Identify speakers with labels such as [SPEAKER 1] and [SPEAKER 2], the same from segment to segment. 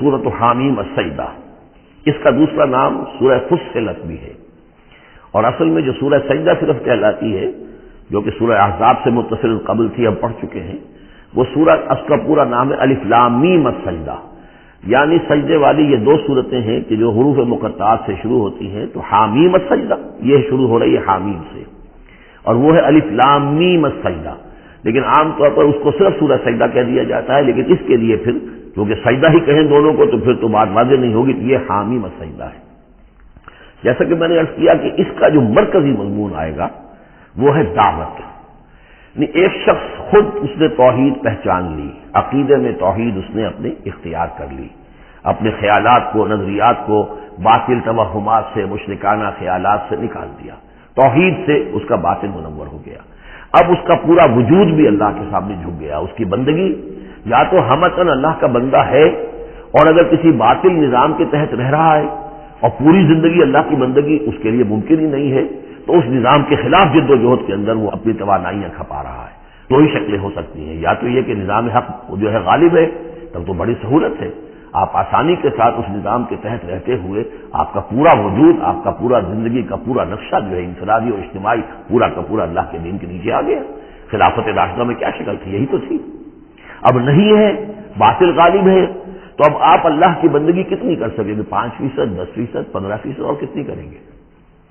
[SPEAKER 1] سورۃ حامیم السجدہ، اس کا دوسرا نام سورہ فصلت بھی ہے، اور اصل میں جو سورہ سجدہ صرف کہلاتی ہے، جو کہ سورہ احزاب سے متصل قبل تھی، ہم پڑھ چکے ہیں، وہ سورہ، اس کا پورا نام ہے الف لام میم السجدہ، یعنی سجدے والی یہ دو صورتیں ہیں کہ جو حروف مقطعات سے شروع ہوتی ہیں، تو حامیم السجدہ یہ شروع ہو رہی ہے حامیم سے، اور وہ ہے الف لام میم السجدہ، لیکن عام طور پر اس کو صرف سورہ سجدہ کہہ دیا جاتا ہے، لیکن اس کے لیے پھر کیونکہ سجدہ ہی کہیں دونوں کو تو پھر تو بات واضح نہیں ہوگی، تو یہ حامیم السجدہ ہے۔ جیسا کہ میں نے عرض کیا کہ اس کا جو مرکزی مضمون آئے گا وہ ہے دعوت، یعنی ایک شخص خود اس نے توحید پہچان لی، عقیدے میں توحید اس نے اپنے اختیار کر لی، اپنے خیالات کو، نظریات کو باطل توہمات سے، مشرکانہ خیالات سے نکال دیا، توحید سے اس کا باطن منور ہو گیا، اب اس کا پورا وجود بھی اللہ کے سامنے جھک گیا، اس کی بندگی یا تو ہمتن اللہ کا بندہ ہے، اور اگر کسی باطل نظام کے تحت رہ رہا ہے اور پوری زندگی اللہ کی بندگی اس کے لیے ممکن ہی نہیں ہے، تو اس نظام کے خلاف جد و جہد کے اندر وہ اپنی توانائیاں کھپا رہا ہے۔ دو ہی شکلیں ہو سکتی ہیں، یا تو یہ کہ نظام حق جو ہے غالب ہے، تب تو بڑی سہولت ہے، آپ آسانی کے ساتھ اس نظام کے تحت رہتے ہوئے آپ کا پورا وجود، آپ کا پورا زندگی کا پورا نقشہ جو ہے انفرادی اور اجتماعی پورا کا پورا اللہ کے دین کے نیچے آ گیا۔ خلافت راشدہ میں کیا شکل تھی؟ یہی تو تھی۔ اب نہیں ہے، باطل غالب ہے، تو اب آپ اللہ کی بندگی کتنی کر سکیں گے؟ 5%، 10%، 15% اور کتنی کریں گے؟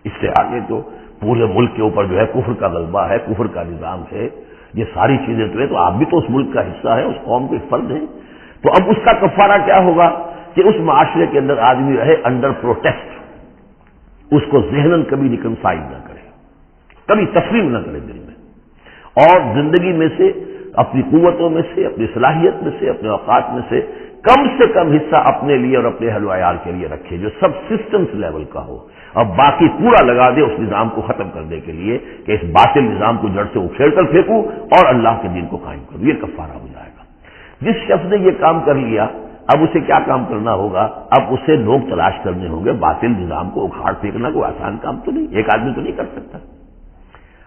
[SPEAKER 1] اس سے آگے تو پورے ملک کے اوپر جو ہے کفر کا غلبہ ہے، کفر کا نظام ہے، یہ ساری چیزیں تو ہے، تو آپ بھی تو اس ملک کا حصہ ہے، اس قوم کے فرد ہیں، تو اب اس کا کفارہ کیا ہوگا کہ اس معاشرے کے اندر آدمی رہے انڈر پروٹیسٹ، اس کو ذہناً کبھی ریکنسائل نہ کرے، کبھی تسلیم نہ کرے دل میں، اور زندگی میں سے اپنی قوتوں میں سے، اپنی صلاحیت میں سے، اپنے اوقات میں سے کم حصہ اپنے لیے اور اپنے اہل و عیال کے لیے رکھے، جو سب سسٹمز لیول کا ہو، اور باقی پورا لگا دے اس نظام کو ختم کرنے کے لیے کہ اس باطل نظام کو جڑ سے اکھیڑ کر پھینکوں اور اللہ کے دین کو قائم کروں، یہ کفارہ ہو جائے گا۔ جس شخص نے یہ کام کر لیا، اب اسے کیا کام کرنا ہوگا؟ اب اسے لوگ تلاش کرنے ہوں گے، باطل نظام کو اکھاڑ پھینکنا کوئی آسان کام تو نہیں، ایک آدمی تو نہیں کر سکتا،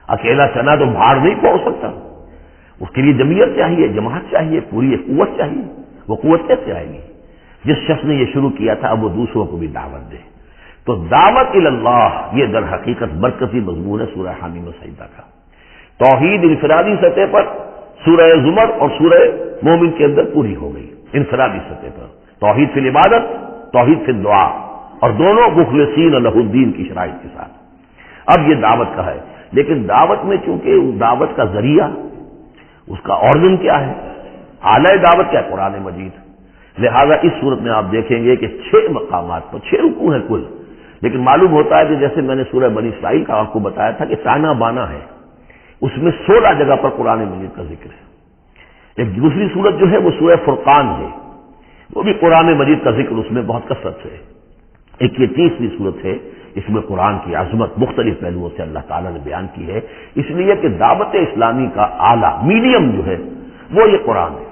[SPEAKER 1] اکیلا چنا تو بھاڑ نہیں پہنچ سکتا، اس کے لیے جمعیت چاہیے، جماعت چاہیے، پوری ایک قوت چاہیے، وہ قوت کیسے آئے گی؟ جس شخص نے یہ شروع کیا تھا اب وہ دوسروں کو بھی دعوت دے، تو دعوت اللہ یہ در حقیقت مرکزی مضمون ہے سورہ حامیم السجدہ کا۔ توحید انفرادی سطح پر سورہ زمر اور سورہ مومن کے اندر پوری ہو گئی، انفرادی سطح پر توحید فی العبادت، توحید فی الدعا، اور دونوں مخلصین لہ الدین کی شرائط کے ساتھ۔ اب یہ دعوت کا ہے، لیکن دعوت میں چونکہ دعوت کا ذریعہ، اس کا آرگن کیا ہے؟ اعلی دعوت کیا؟ قرآن مجید۔ لہذا اس صورت میں آپ دیکھیں گے کہ 6 مقامات پر 6 رکوع ہیں کل، لیکن معلوم ہوتا ہے کہ جیسے میں نے سورہ بنی اسرائیل کا آپ کو بتایا تھا کہ تانا بانا ہے، اس میں 16 جگہ پر قرآن مجید کا ذکر ہے۔ ایک دوسری صورت جو ہے وہ سورہ فرقان ہے، وہ بھی قرآن مجید کا ذکر اس میں بہت کثرت سے ہے۔ ایک یہ تیسری صورت ہے، اس میں قرآن کی عظمت مختلف پہلوؤں سے اللہ تعالیٰ نے بیان کی ہے، اس لیے کہ دعوت اسلامی کا اعلیٰ میڈیم جو ہے وہ یہ قرآن ہے۔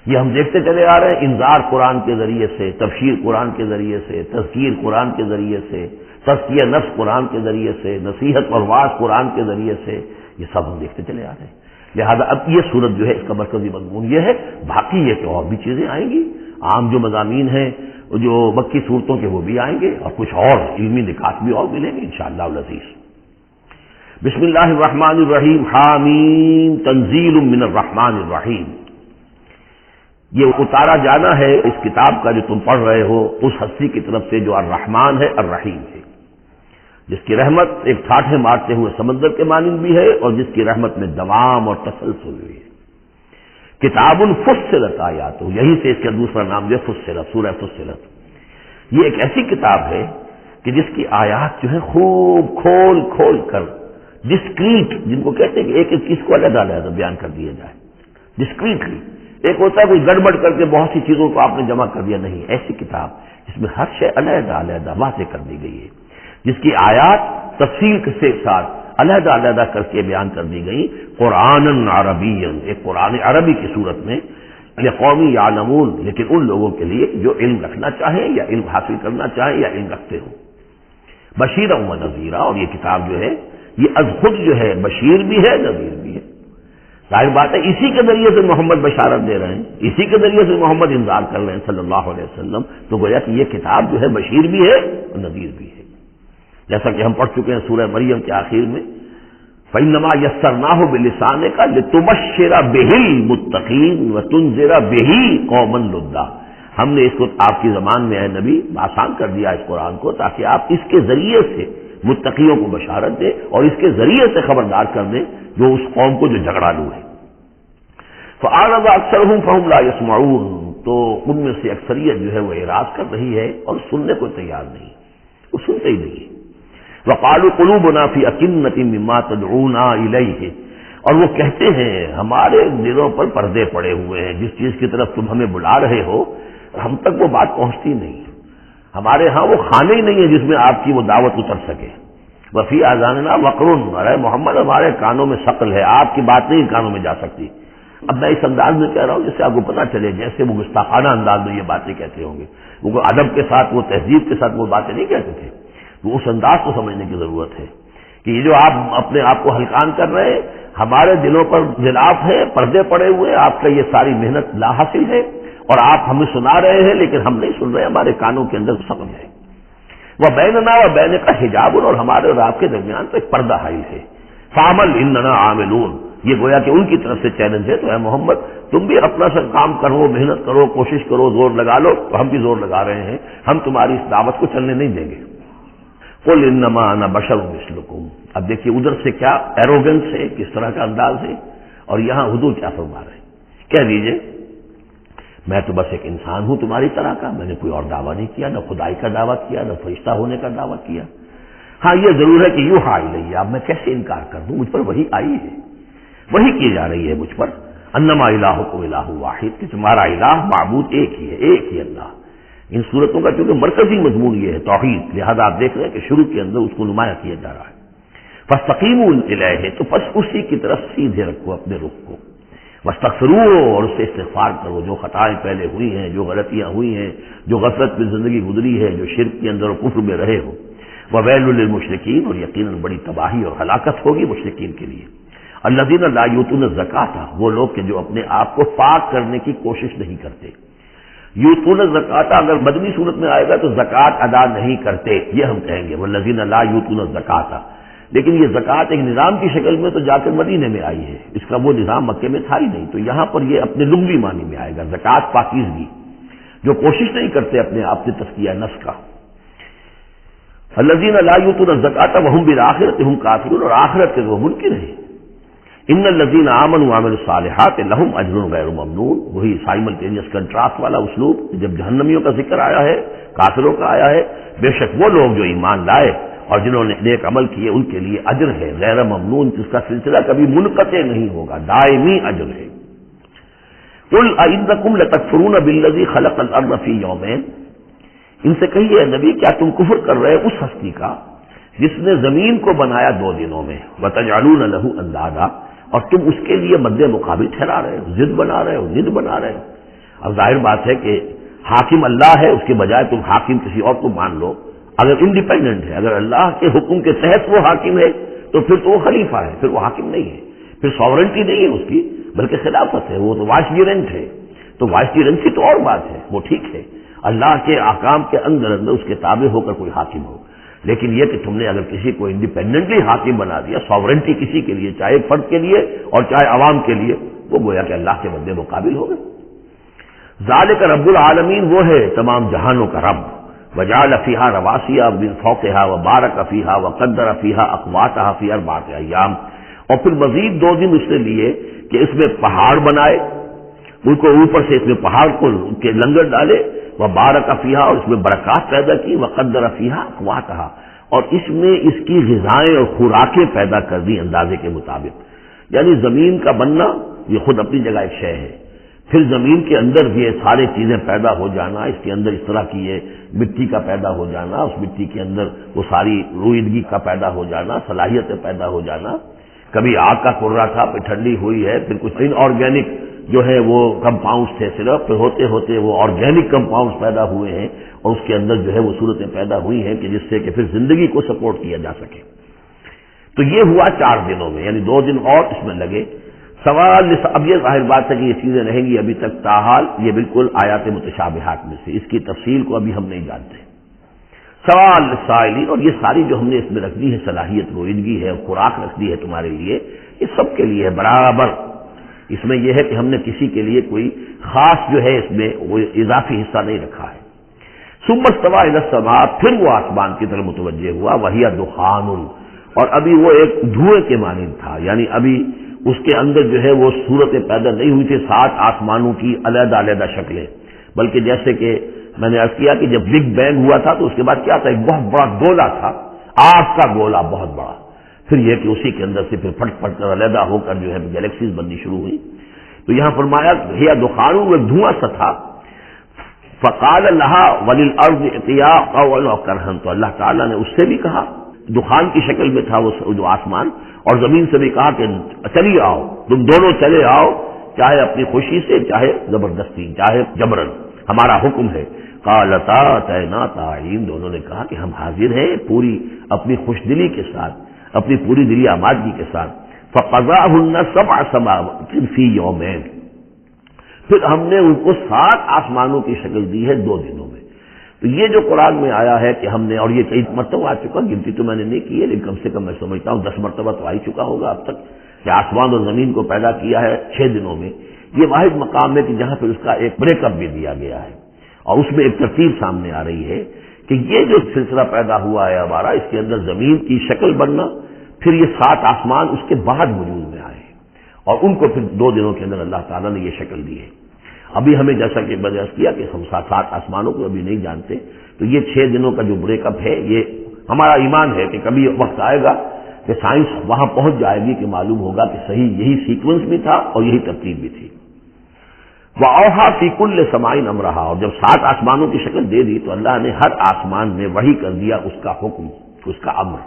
[SPEAKER 1] یہ ہم دیکھتے چلے آ رہے ہیں، انذار قرآن کے ذریعے سے، تبشیر قرآن کے ذریعے سے، تذکیر قرآن کے ذریعے سے، تزکیہ نفس قرآن کے ذریعے سے، نصیحت اور واعظ قرآن کے ذریعے سے، یہ سب ہم دیکھتے چلے آ رہے ہیں۔ لہذا اب یہ صورت جو ہے اس کا مرکزی مضمون یہ ہے، باقی یہ کہ اور بھی چیزیں آئیں گی، عام جو مضامین ہیں جو مکی صورتوں کے وہ بھی آئیں گے، اور کچھ اور علمی نکات بھی اور ملیں گے انشاءاللہ العزیز۔ بسم اللہ الرحمن الرحیم، حامیم تنزیل من الرحمن الرحیم۔ یہ اتارا جانا ہے اس کتاب کا جو تم پڑھ رہے ہو اس ہستی کی طرف سے جو الرحمن ہے، الرحیم ہے، جس کی رحمت ایک ٹھاٹھے مارتے ہوئے سمندر کے مانند بھی ہے، اور جس کی رحمت میں دوام اور تسلسل بھی ہے۔ کتاب فصلت آیاتہ، یہی سے اس کا دوسرا نام جو ہے فصلت، سورہ فصلت۔ یہ ایک ایسی کتاب ہے کہ جس کی آیات جو ہے خوب کھول کھول کر ڈسکریٹ، جن کو کہتے ہیں کہ ایک ایک چیز کو علیحدہ علیحدہ بیان کر دیا جائے، ڈسکریٹلی۔ ایک ہوتا ہے کوئی گڑبڑ کر کے بہت سی چیزوں کو آپ نے جمع کر دیا، نہیں، ایسی کتاب جس میں ہر شے علیحدہ علیحدہ واضح کر دی گئی ہے، جس کی آیات تفصیل کے ساتھ علیحدہ علیحدہ کر کے بیان کر دی گئی، قرآن عربی، ایک قرآن عربی کی صورت میں، لقوم یعلمون، لیکن ان لوگوں کے لیے جو علم رکھنا چاہیں یا علم حاصل کرنا چاہیں یا علم رکھتے ہوں، بشیرا و نذیرا، اور یہ کتاب جو ہے یہ از خود جو ہے بشیر بھی ہے، نذیر بھی ہے، ظاہر بات ہے اسی کے ذریعے سے محمد بشارت دے رہے ہیں، اسی کے ذریعے سے محمد انذار کر رہے ہیں صلی اللہ علیہ وسلم، تو گویا کہ یہ کتاب جو ہے بشیر بھی ہے اور نذیر بھی ہے، جیسا کہ ہم پڑھ چکے ہیں سورہ مریم کے آخر میں فَإِنَّمَا يَسَّرْنَاهُ بِلِسَانِكَ لِتُبَشِّرَ بِهِ الْمُتَّقِينَ وَتُنذِرَ بِهِ قَوْمًا لُدًّا، ہم نے اس کو آپ کی زبان میں اے نبی آسان کر دیا اس قرآن کو تاکہ آپ اس کے ذریعے سے متقیوں کو بشارت دیں اور اس کے ذریعے سے خبردار کر دیں جو اس قوم کو جو جھگڑالو ہے۔ فَأَعْرَضَ أَكْثَرُهُمْ فَهُمْ لَا يَسْمَعُونَ، تو ان میں سے اکثریت جو ہے وہ اعراض کر رہی ہے اور سننے کو تیار نہیں، وہ سنتے ہی نہیں۔ وَقَالُوا قُلُوبُنَا فِي أَكِنَّةٍ مِّمَّا تَدْعُونَا إِلَيْهِ، اور وہ کہتے ہیں ہمارے دلوں پر پردے پڑے ہوئے ہیں، جس چیز کی طرف تم ہمیں بلا رہے ہو ہم تک وہ بات پہنچتی نہیں، ہمارے ہاں وہ خانے ہی نہیں ہے جس میں آپ کی وہ دعوت اتر سکے۔ وَفِي آذَانِنَا وَقْرٌ، ارے محمد ہمارے کانوں میں ثقل ہے، آپ کی بات نہیں کانوں میں جا سکتی۔ اب میں اس انداز میں کہہ رہا ہوں جس سے آپ کو پتہ چلے جیسے وہ گستاخانہ انداز میں یہ باتیں کہتے ہوں گے، وہ ادب کے ساتھ وہ تہذیب کے ساتھ وہ باتیں نہیں کہتے تھے، تو اس انداز کو سمجھنے کی ضرورت ہے کہ یہ جو آپ اپنے آپ کو ہلکان کر رہے ہیں، ہمارے دلوں پر غلاف ہے، پردے پڑے ہوئے، آپ کا یہ ساری محنت لا حاصل ہے اور آپ ہمیں سنا رہے ہیں لیکن ہم نہیں سن رہے، ہمارے کانوں کے اندر سقم ہے۔ وہ بیننا و بین کا حجاب، اور ہمارے اور آپ کے درمیان تو ایک پردہ حائل ہے۔ فعمل اننا عاملون، یہ گویا کہ ان کی طرف سے چیلنج ہے، تو اے محمد تم بھی اپنا سب کام کرو، محنت کرو، کوشش کرو، زور لگا لو، تو ہم بھی زور لگا رہے ہیں، ہم تمہاری اس دعوت کو چلنے نہیں دیں گے۔ قل انما انا بشر مثلکم، اب دیکھیے ادھر سے کیا ایروگنس ہے، کس طرح کا انداز ہے، اور یہاں حضور کیا فرما رہے ہیں، کہہ دیجئے میں تو بس ایک انسان ہوں تمہاری طرح کا، میں نے کوئی اور دعویٰ نہیں کیا، نہ خدائی کا دعویٰ کیا، نہ فرشتہ ہونے کا دعویٰ کیا۔ ہاں یہ ضرور ہے کہ یوں ہائی نہیں، اب میں کیسے انکار کر دوں، مجھ پر وہی آئی ہے، وہی کی جا رہی ہے مجھ پر، انما الہکم الہ واحد، کہ تمہارا الہ معبود ایک ہی ہے، ایک ہی اللہ۔ ان صورتوں کا چونکہ مرکزی مضمون یہ ہے توحید، لہذا آپ دیکھ رہے ہیں کہ شروع کے اندر اس کو نمایاں کیا جا رہا ہے۔ فاستقیموا الیہ، تو بس اسی کی طرف سیدھے رکھو اپنے رخ کو، واستغفروہ، اور اس سے استغفار کرو، جو خطائیں پہلے ہوئی ہیں، جو غلطیاں ہوئی ہیں، جو غفلت میں زندگی گزری ہے، جو شرک کے اندر اور کفر میں رہے ہو۔ وویل للمشرکین، اور یقیناً بڑی تباہی اور ہلاکت ہوگی مشرکین کے لیے۔ الذین لا یؤتون الزکاۃ، وہ لوگ کہ جو اپنے آپ کو پاک کرنے کی کوشش نہیں کرتے۔ یؤتون الزکاۃ اگر مدنی صورت میں آئے گا تو زکوٰۃ ادا نہیں کرتے، یہ ہم کہیں گے والذین لا یؤتون الزکاۃ، لیکن یہ زکوٰۃ ایک نظام کی شکل میں تو جا کر مدینے میں آئی ہے، اس کا وہ نظام مکے میں تھا ہی نہیں، تو یہاں پر یہ اپنے لغوی معنی میں آئے گا، زکوٰۃ پاکیزگی، جو کوشش نہیں کرتے اپنے آپ سے تزکیہ نفس کا۔ الذین لا یؤتون الزکاۃ وهم بالآخرۃ هم کافرون، اور آخرت کے وہ منکر ہیں۔ ان الذین آمنوا وعملوا الصالحات لهم اجر غیر ممنون، وہی سائملٹینیس کنٹراسٹ والا اسلوب، جب جہنمیوں کا ذکر آیا ہے، کافروں کا آیا ہے، بے شک وہ لوگ جو ایمان لائے اور جنہوں نے نیک عمل کیے ان کے لیے اجر ہے غیر ممنون، جس کا سلسلہ کبھی منقطع نہیں ہوگا، دائمی اجر ہے۔ قل ائنکم لتکفرون بالذی خلق الارض فی یومین، ان سے کہیے نبی کیا تم کفر کر رہے اس ہستی کا جس نے زمین کو بنایا 2 دنوں میں، وتجعلون له اندادا، اور تم اس کے لیے مد مقابل ٹھہرا رہے ہو، ضد بنا رہے ہو، ند بنا رہے ہو۔ اب ظاہر بات ہے کہ حاکم اللہ ہے، اس کے بجائے تم حاکم کسی اور کو مان لو، اگر انڈیپینڈنٹ ہے، اگر اللہ کے حکم کے تحت وہ حاکم ہے تو پھر تو وہ خلیفہ ہے، پھر وہ حاکم نہیں ہے، پھر ساورنٹی نہیں ہے اس کی بلکہ خلافت ہے، وہ تو وائسریجنٹ ہے، تو وائسریجنسی تو اور بات ہے، وہ ٹھیک ہے، اللہ کے احکام کے اندر اس کے تابع ہو کر کوئی حاکم ہو، لیکن یہ کہ تم نے اگر کسی کو انڈیپینڈنٹلی حاکم بنا دیا، ساورنٹی کسی کے لیے، چاہے فرد کے لیے اور چاہے عوام کے لیے، وہ گویا کہ اللہ کے مد مقابل ہو گئے۔ ذالک رب العالمین، وہ ہے تمام جہانوں کا رب، وجعل فیہا رواسیٰ من فوقہا وبارک فیہا وقدر فیہا اقواتہا فی 4 ایام، اور پھر مزید 2 دن اس نے لیے کہ اس میں پہاڑ بنائے، ان کو اوپر سے اس میں پہاڑ کو کے لنگر ڈالے، وبارک فیہا، اور اس میں برکات پیدا کی، وقدر فیہا اقواتہا، اور اس میں اس کی غذائیں اور خوراکیں پیدا کر دی اندازے کے مطابق، یعنی زمین کا بننا یہ خود اپنی جگہ ایک شے ہے، پھر زمین کے اندر یہ سارے چیزیں پیدا ہو جانا، اس کے اندر اس طرح کی یہ مٹی کا پیدا ہو جانا، اس مٹی کے اندر وہ ساری روئیدگی کا پیدا ہو جانا، صلاحیتیں پیدا ہو جانا، کبھی آگ کا کرا تھا پھر ٹھنڈی ہوئی ہے، پھر کچھ ان آرگینک جو ہے وہ کمپاؤنڈز تھے صرف، پھر ہوتے ہوتے وہ آرگینک کمپاؤنڈز پیدا ہوئے ہیں، اور اس کے اندر جو ہے وہ صورتیں پیدا ہوئی ہیں کہ جس سے کہ پھر زندگی کو سپورٹ کیا جا سکے۔ تو یہ ہوا 4 دنوں میں، یعنی 2 دن اور اس میں لگے، سوال اب یہ ظاہر بات ہے کہ یہ چیزیں رہیں گی ابھی تک تاحال یہ بالکل آیات متشابہات میں سے، اس کی تفصیل کو ابھی ہم نہیں جانتے۔ سوال سائلین، اور یہ ساری جو ہم نے اس میں رکھ دی ہے صلاحیت روئندگی ہے اور خوراک رکھ دی ہے تمہارے لیے، یہ سب کے لیے ہے برابر۔ اس میں یہ ہے کہ ہم نے کسی کے لیے کوئی خاص جو ہے اس میں وہ اضافی حصہ نہیں رکھا ہے۔ ثم استوى الى السماء، پھر وہ آسمان کی طرف متوجہ ہوا، وہی دخان، اور ابھی وہ ایک دھوئیں کے مانند تھا، یعنی ابھی اس کے اندر جو ہے وہ صورتیں پیدا نہیں ہوئی تھی 7 آسمانوں کی علیحدہ علیحدہ شکلیں، بلکہ جیسے کہ میں نے عرض کیا کہ جب بگ بینگ ہوا تھا تو اس کے بعد کیا تھا، ایک بہت بڑا گولا تھا، آگ کا گولا بہت بڑا، پھر یہ کہ اسی کے اندر سے پھر پھٹ پھٹ کر علیحدہ ہو کر جو ہے گیلیکسیز بننی شروع ہوئی۔ تو یہاں فرمایا ہی دخان، وہ ایک دھواں سا تھا، فقال لها وللارض ائتيا قولا وكرها، تو اللہ تعالیٰ نے اس سے بھی کہا، دخان کی شکل میں تھا وہ جو آسمان، اور زمین سے بھی کہا کہ چلی آؤ، تم دونوں چلے آؤ، چاہے اپنی خوشی سے چاہے زبردستی چاہے جبرن، ہمارا حکم ہے۔ قالتا اتینا طاعین، دونوں نے کہا کہ ہم حاضر ہیں پوری اپنی خوش دلی کے ساتھ، اپنی پوری دلی آمادگی کے ساتھ۔ فقضاهن 7 سماوات فی یومین، پھر ہم نے ان کو 7 آسمانوں کی شکل دی ہے 2 دنوں میں۔ تو یہ جو قرآن میں آیا ہے کہ ہم نے، اور یہ کئی مرتبہ آ چکا، گنتی تو میں نے نہیں کی ہے لیکن کم سے کم میں سمجھتا ہوں 10 مرتبہ تو آ ہی چکا ہوگا اب تک، کہ آسمان اور زمین کو پیدا کیا ہے 6 دنوں میں۔ یہ واحد مقام ہے کہ جہاں پہ اس کا ایک بریک اپ بھی دیا گیا ہے، اور اس میں ایک ترتیب سامنے آ رہی ہے کہ یہ جو سلسلہ پیدا ہوا ہے ہمارا، اس کے اندر زمین کی شکل بننا، پھر یہ 7 آسمان اس کے بعد وجود میں آئے، اور ان کو پھر 2 دنوں کے اندر اللہ تعالیٰ نے یہ شکل دی ہے۔ ابھی ہمیں جیسا کہ میں نے عرض کیا کہ ہم 7 آسمانوں کو ابھی نہیں جانتے، تو یہ 6 دنوں کا جو بریک اپ ہے، یہ ہمارا ایمان ہے کہ کبھی وقت آئے گا کہ سائنس وہاں پہنچ جائے گی کہ معلوم ہوگا کہ صحیح یہی سیکوینس بھی تھا اور یہی ترتیب بھی تھی۔ وَأَوْحَىٰ فِي كُلِّ سَمَاءٍ أَمْرَهَا، اور جب 7 آسمانوں کی شکل دے دی تو اللہ نے ہر آسمان میں وحی کر دیا اس کا حکم، اس کا امر،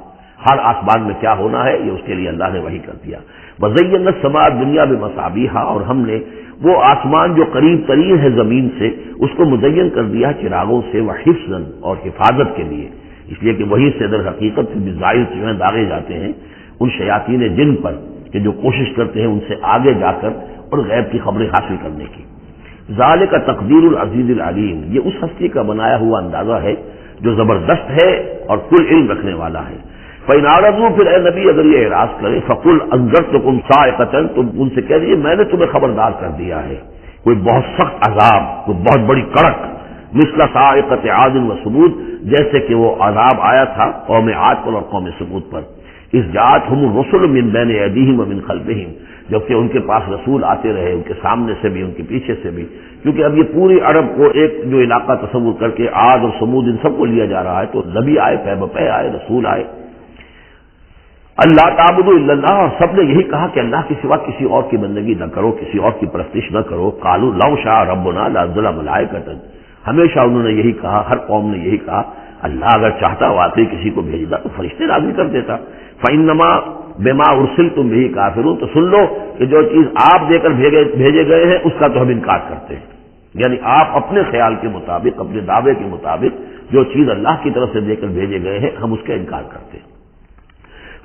[SPEAKER 1] ہر آسمان میں کیا ہونا ہے یہ اس کے لیے اللہ نے وحی کر دیا۔ وَزَيَّنَّا السَّمَاءَ الدُّنْيَا بِمَصَابِيحَ، اور ہم نے وہ آسمان جو قریب ترین ہے زمین سے اس کو مزین کر دیا چراغوں سے، وحفظاً، اور حفاظت کے لیے، اس لیے کہ وہی سے در حقیقت میزائل جو ہیں داغے جاتے ہیں ان شیاطین جن پر کہ جو کوشش کرتے ہیں ان سے آگے جا کر اور غیب کی خبریں حاصل کرنے کی۔ ذالک تقدیر العزیز العلیم، یہ اس ہستی کا بنایا ہوا اندازہ ہے جو زبردست ہے اور کل علم رکھنے والا ہے۔ فَإِنْ أَعْرَضُوا، پھر اے نبی اگر یہ اعراض کرے، فَقُلْ أَنذَرْتُكُمْ صَاعِقَةً، تم ان سے کہہ دیجیے میں نے تمہیں خبردار کر دیا ہے کوئی بہت سخت عذاب، کوئی بہت بڑی کڑک، مثل صاعقۃ عاد وثمود، جیسے کہ وہ عذاب آیا تھا قوم عاد پر اور قوم ثمود پر، اذ جاءتهم الرسل من بین ایدیہم ومن خلفہم، جبکہ ان کے پاس رسول آتے رہے ان کے سامنے سے بھی ان کے پیچھے سے بھی، کیونکہ اب یہ پوری عرب کو ایک جو علاقہ تصور کر کے عاد اور ثمود ان سب کو لیا جا رہا ہے، تو نبی آئے، پے بپے آئے، رسول آئے۔ اللہ تعبدوا الا اللہ، اور سب نے یہی کہا کہ اللہ کے سوا کسی اور کی بندگی نہ کرو، کسی اور کی پرستش نہ کرو۔ قالوا لو شاء ربنا لانزل ملائکۃ، ہمیشہ انہوں نے یہی کہا، ہر قوم نے یہی کہا اللہ اگر چاہتا واقعی کسی کو بھیجتا تو فرشتے نازل کر دیتا۔ فانما بما ارسلتم به کافرون، تو سن لو کہ جو چیز آپ دے کر بھیجے گئے ہیں اس کا تو ہم انکار کرتے ہیں، یعنی آپ اپنے خیال کے مطابق، اپنے دعوے کے مطابق جو چیز اللہ کی طرف سے دے کر بھیجے گئے ہیں ہم اس کا انکار کرتے ہیں۔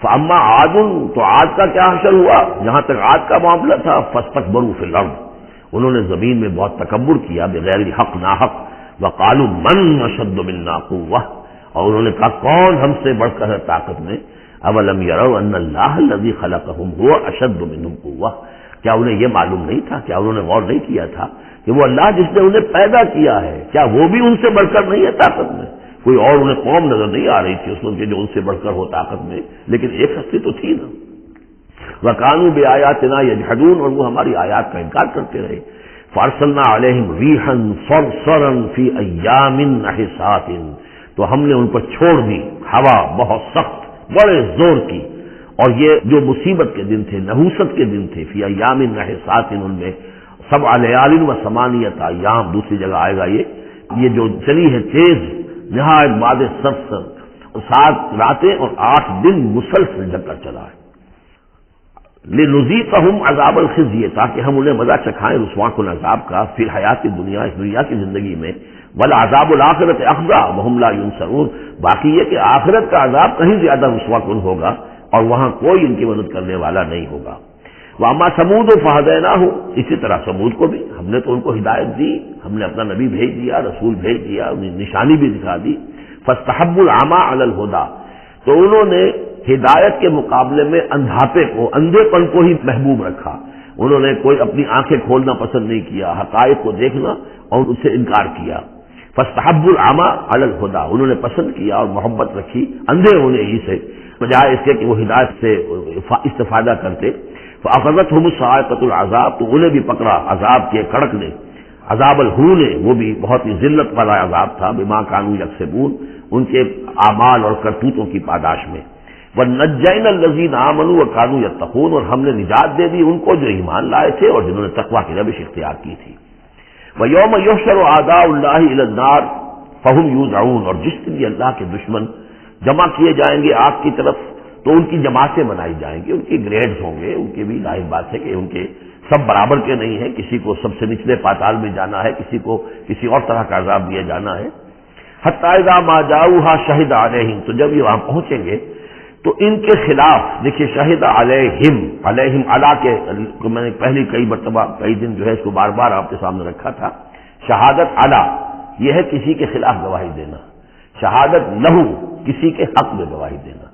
[SPEAKER 1] فاما عاد، تو عاد کا کیا حشر ہوا، جہاں تک عاد کا معاملہ تھا، فاستكبروا فی الارض، انہوں نے زمین میں بہت تکبر کیا بغیر الحق، ناحق، وقالوا من اشد منا قوة، اور انہوں نے کہا کون ہم سے بڑھ کر ہے طاقت میں۔ اولم يروا ان اللہ الذی خلقهم هو اشد منهم قوة، کیا انہیں یہ معلوم نہیں تھا، کیا انہوں نے غور نہیں کیا تھا کہ وہ اللہ جس نے انہیں پیدا کیا ہے کیا وہ بھی ان سے بڑھ کر نہیں ہے طاقت میں؟ کوئی اور انہیں قوم نظر نہیں آ رہی تھی اس وقت جو ان سے بڑھ کر ہو طاقت میں، لیکن ایک ہستی تو تھی نا۔ وَكَانُوا بِآيَاتِنَا يَجْحَدُونَ، اور وہ ہماری آیات کا انکار کرتے رہے۔ فَأَرْسَلْنَا عَلَيْهِمْ رِيحًا صَرْصَرًا فِي أَيَّامٍ نَحِسَاتٍ، تو ہم نے ان پر چھوڑ دی ہوا بہت سخت، بڑے زور کی، اور یہ جو مصیبت کے دن تھے، نحوست کے دن تھے، فی ایام نحسات، ان میں 7 لیال و 8 ایام، دوسری جگہ آئے گا یہ جو چلی ہے تیز نہایت باد سرسر، 7 راتیں اور 8 دن مسلسل جل کر چلا ہے۔ لنذیقہم عذاب الخزی، تاکہ ہم انہیں مزہ چکھائیں رسوا کن عذاب کا، فی الحیات دنیا، اس دنیا کی زندگی میں، والعذاب الآخرۃ اخزی وہم لا ینصرون، باقی یہ کہ آخرت کا عذاب کہیں زیادہ رسوا کن ہوگا اور وہاں کوئی ان کی مدد کرنے والا نہیں ہوگا۔ واما سمود فہدیناہم، اسی طرح سمود کو بھی ہم نے تو ان کو ہدایت دی، ہم نے اپنا نبی بھیج دیا، رسول بھیج دیا، انہیں نشانی بھی دکھا دی، فاستحبوا العمى علی الہدی، تو انہوں نے ہدایت کے مقابلے میں اندھاپے کو، اندھے پن کو ہی محبوب رکھا، انہوں نے کوئی اپنی آنکھیں کھولنا پسند نہیں کیا، حقائق کو دیکھنا اور اس سے انکار کیا، فاستحبوا العمى علی الہدی، انہوں نے پسند کیا اور محبت رکھی اندھے ہونے ہی سے، بجائے اس کے کہ وہ ہدایت سے استفادہ کرتے، فأخذتهم الصاعقة العذاب، تو انہیں بھی پکڑا عذاب کے کڑک نے، عذاب الہون، وہ بھی بہت ہی ذلت والا عذاب تھا، بما كانوا یکسبون، ان کے اعمال اور کرتوتوں کی پاداش میں، وَنَجَّيْنَا الَّذِينَ آمَنُوا وَكَانُوا يَتَّقُونَ، اور ہم نے نجات دے دی ان کو جو ایمان لائے تھے اور جنہوں نے تقوی کی روش اختیار کی تھی، وَيَوْمَ يُحْشَرُ أَعْدَاءُ اللَّهِ إِلَى النَّارِ فَهُمْ يُوزَعُونَ، اور جس دن یہ اللہ کے دشمن جمع کیے جائیں گے آگ کی طرف تو ان کی جماعتیں بنائی جائیں گی، ان کے گریڈز ہوں گے، ان کے بھی ظاہر بات ہے کہ ان کے سب برابر کے نہیں ہیں، کسی کو سب سے نچلے پاتال میں جانا ہے، کسی کو کسی اور طرح کا عذاب دیا جانا ہے، حتی اذا ما جاؤوها شہد علیہم، تو جب یہ وہاں پہنچیں گے تو ان کے خلاف، دیکھیے شہد علیہم، علیہم علی کے میں نے پہلی کئی مرتبہ کئی دن جو ہے اس کو بار بار آپ کے سامنے رکھا تھا، شہادت علی یہ ہے کسی کے خلاف گواہی دینا، شہادت لہو کسی کے حق میں گواہی دینا،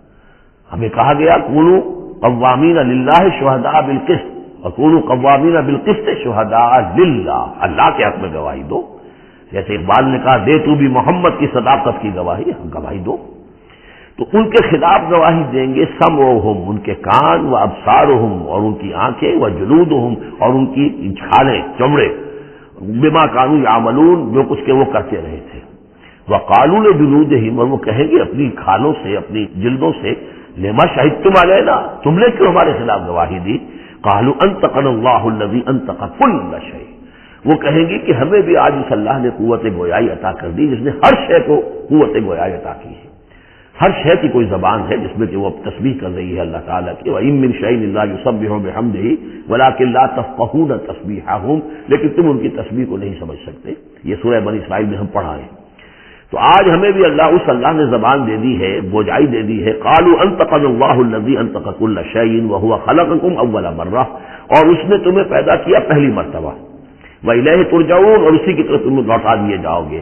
[SPEAKER 1] ہمیں کہا گیا کونوا قوامین للہ شہداء بالقسط، اور کونوا قوامین بالقسط شہداء للہ، اللہ کے حق میں گواہی دو، جیسے اقبال نے کہا دے تو بھی محمد کی صداقت کی گواہی، گواہی دو، تو ان کے خلاف گواہی دیں گے سمعہم، ان کے کان، و ابصارہم، اور ان کی آنکھیں، و جلودہم، اور ان کی چھالیں چمڑے، بما کانوا یعملون، جو کچھ کہ وہ کرتے رہے تھے، وقالوا لجلودہم، اور وہ کہیں گے اپنی کھالوں سے، اپنی جلدوں سے، لما شہدتم علینا، تم نے کیوں ہمارے خلاف گواہی دی، قالوا انطقنا اللہ الذی انطق کل شیء، وہ کہیں گی کہ ہمیں بھی آج اس اللہ نے قوت گویائی عطا کر دی جس نے ہر شے کو قوت گویائی عطا کی ہے، ہر شے کی کوئی زبان ہے جس میں کہ وہ تسبیح کر رہی ہے اللہ تعالیٰ کی، وَإِن مِّن شَيْءٍ إِلَّا يُسَبِّحُ بِحَمْدِهِ وَلَٰكِن لَّا تَفْقَهُونَ تَسْبِيحَهُمْ، لیکن تم ان کی تسبیح کو نہیں سمجھ سکتے، یہ سورہ بنی اسرائیل میں ہم پڑھا ہے۔ تو آج ہمیں بھی اس اللہ نے زبان دے دی ہے، بوجھائی دے دی ہے، قالوا انطقنا اللہ الذی انطق کل شیء وهو خلقکم اول مرہ، اور اس نے تمہیں پیدا کیا پہلی مرتبہ، وإلیہ ترجعون، اور اسی کی طرف تم لوٹا دیے جاؤ گے،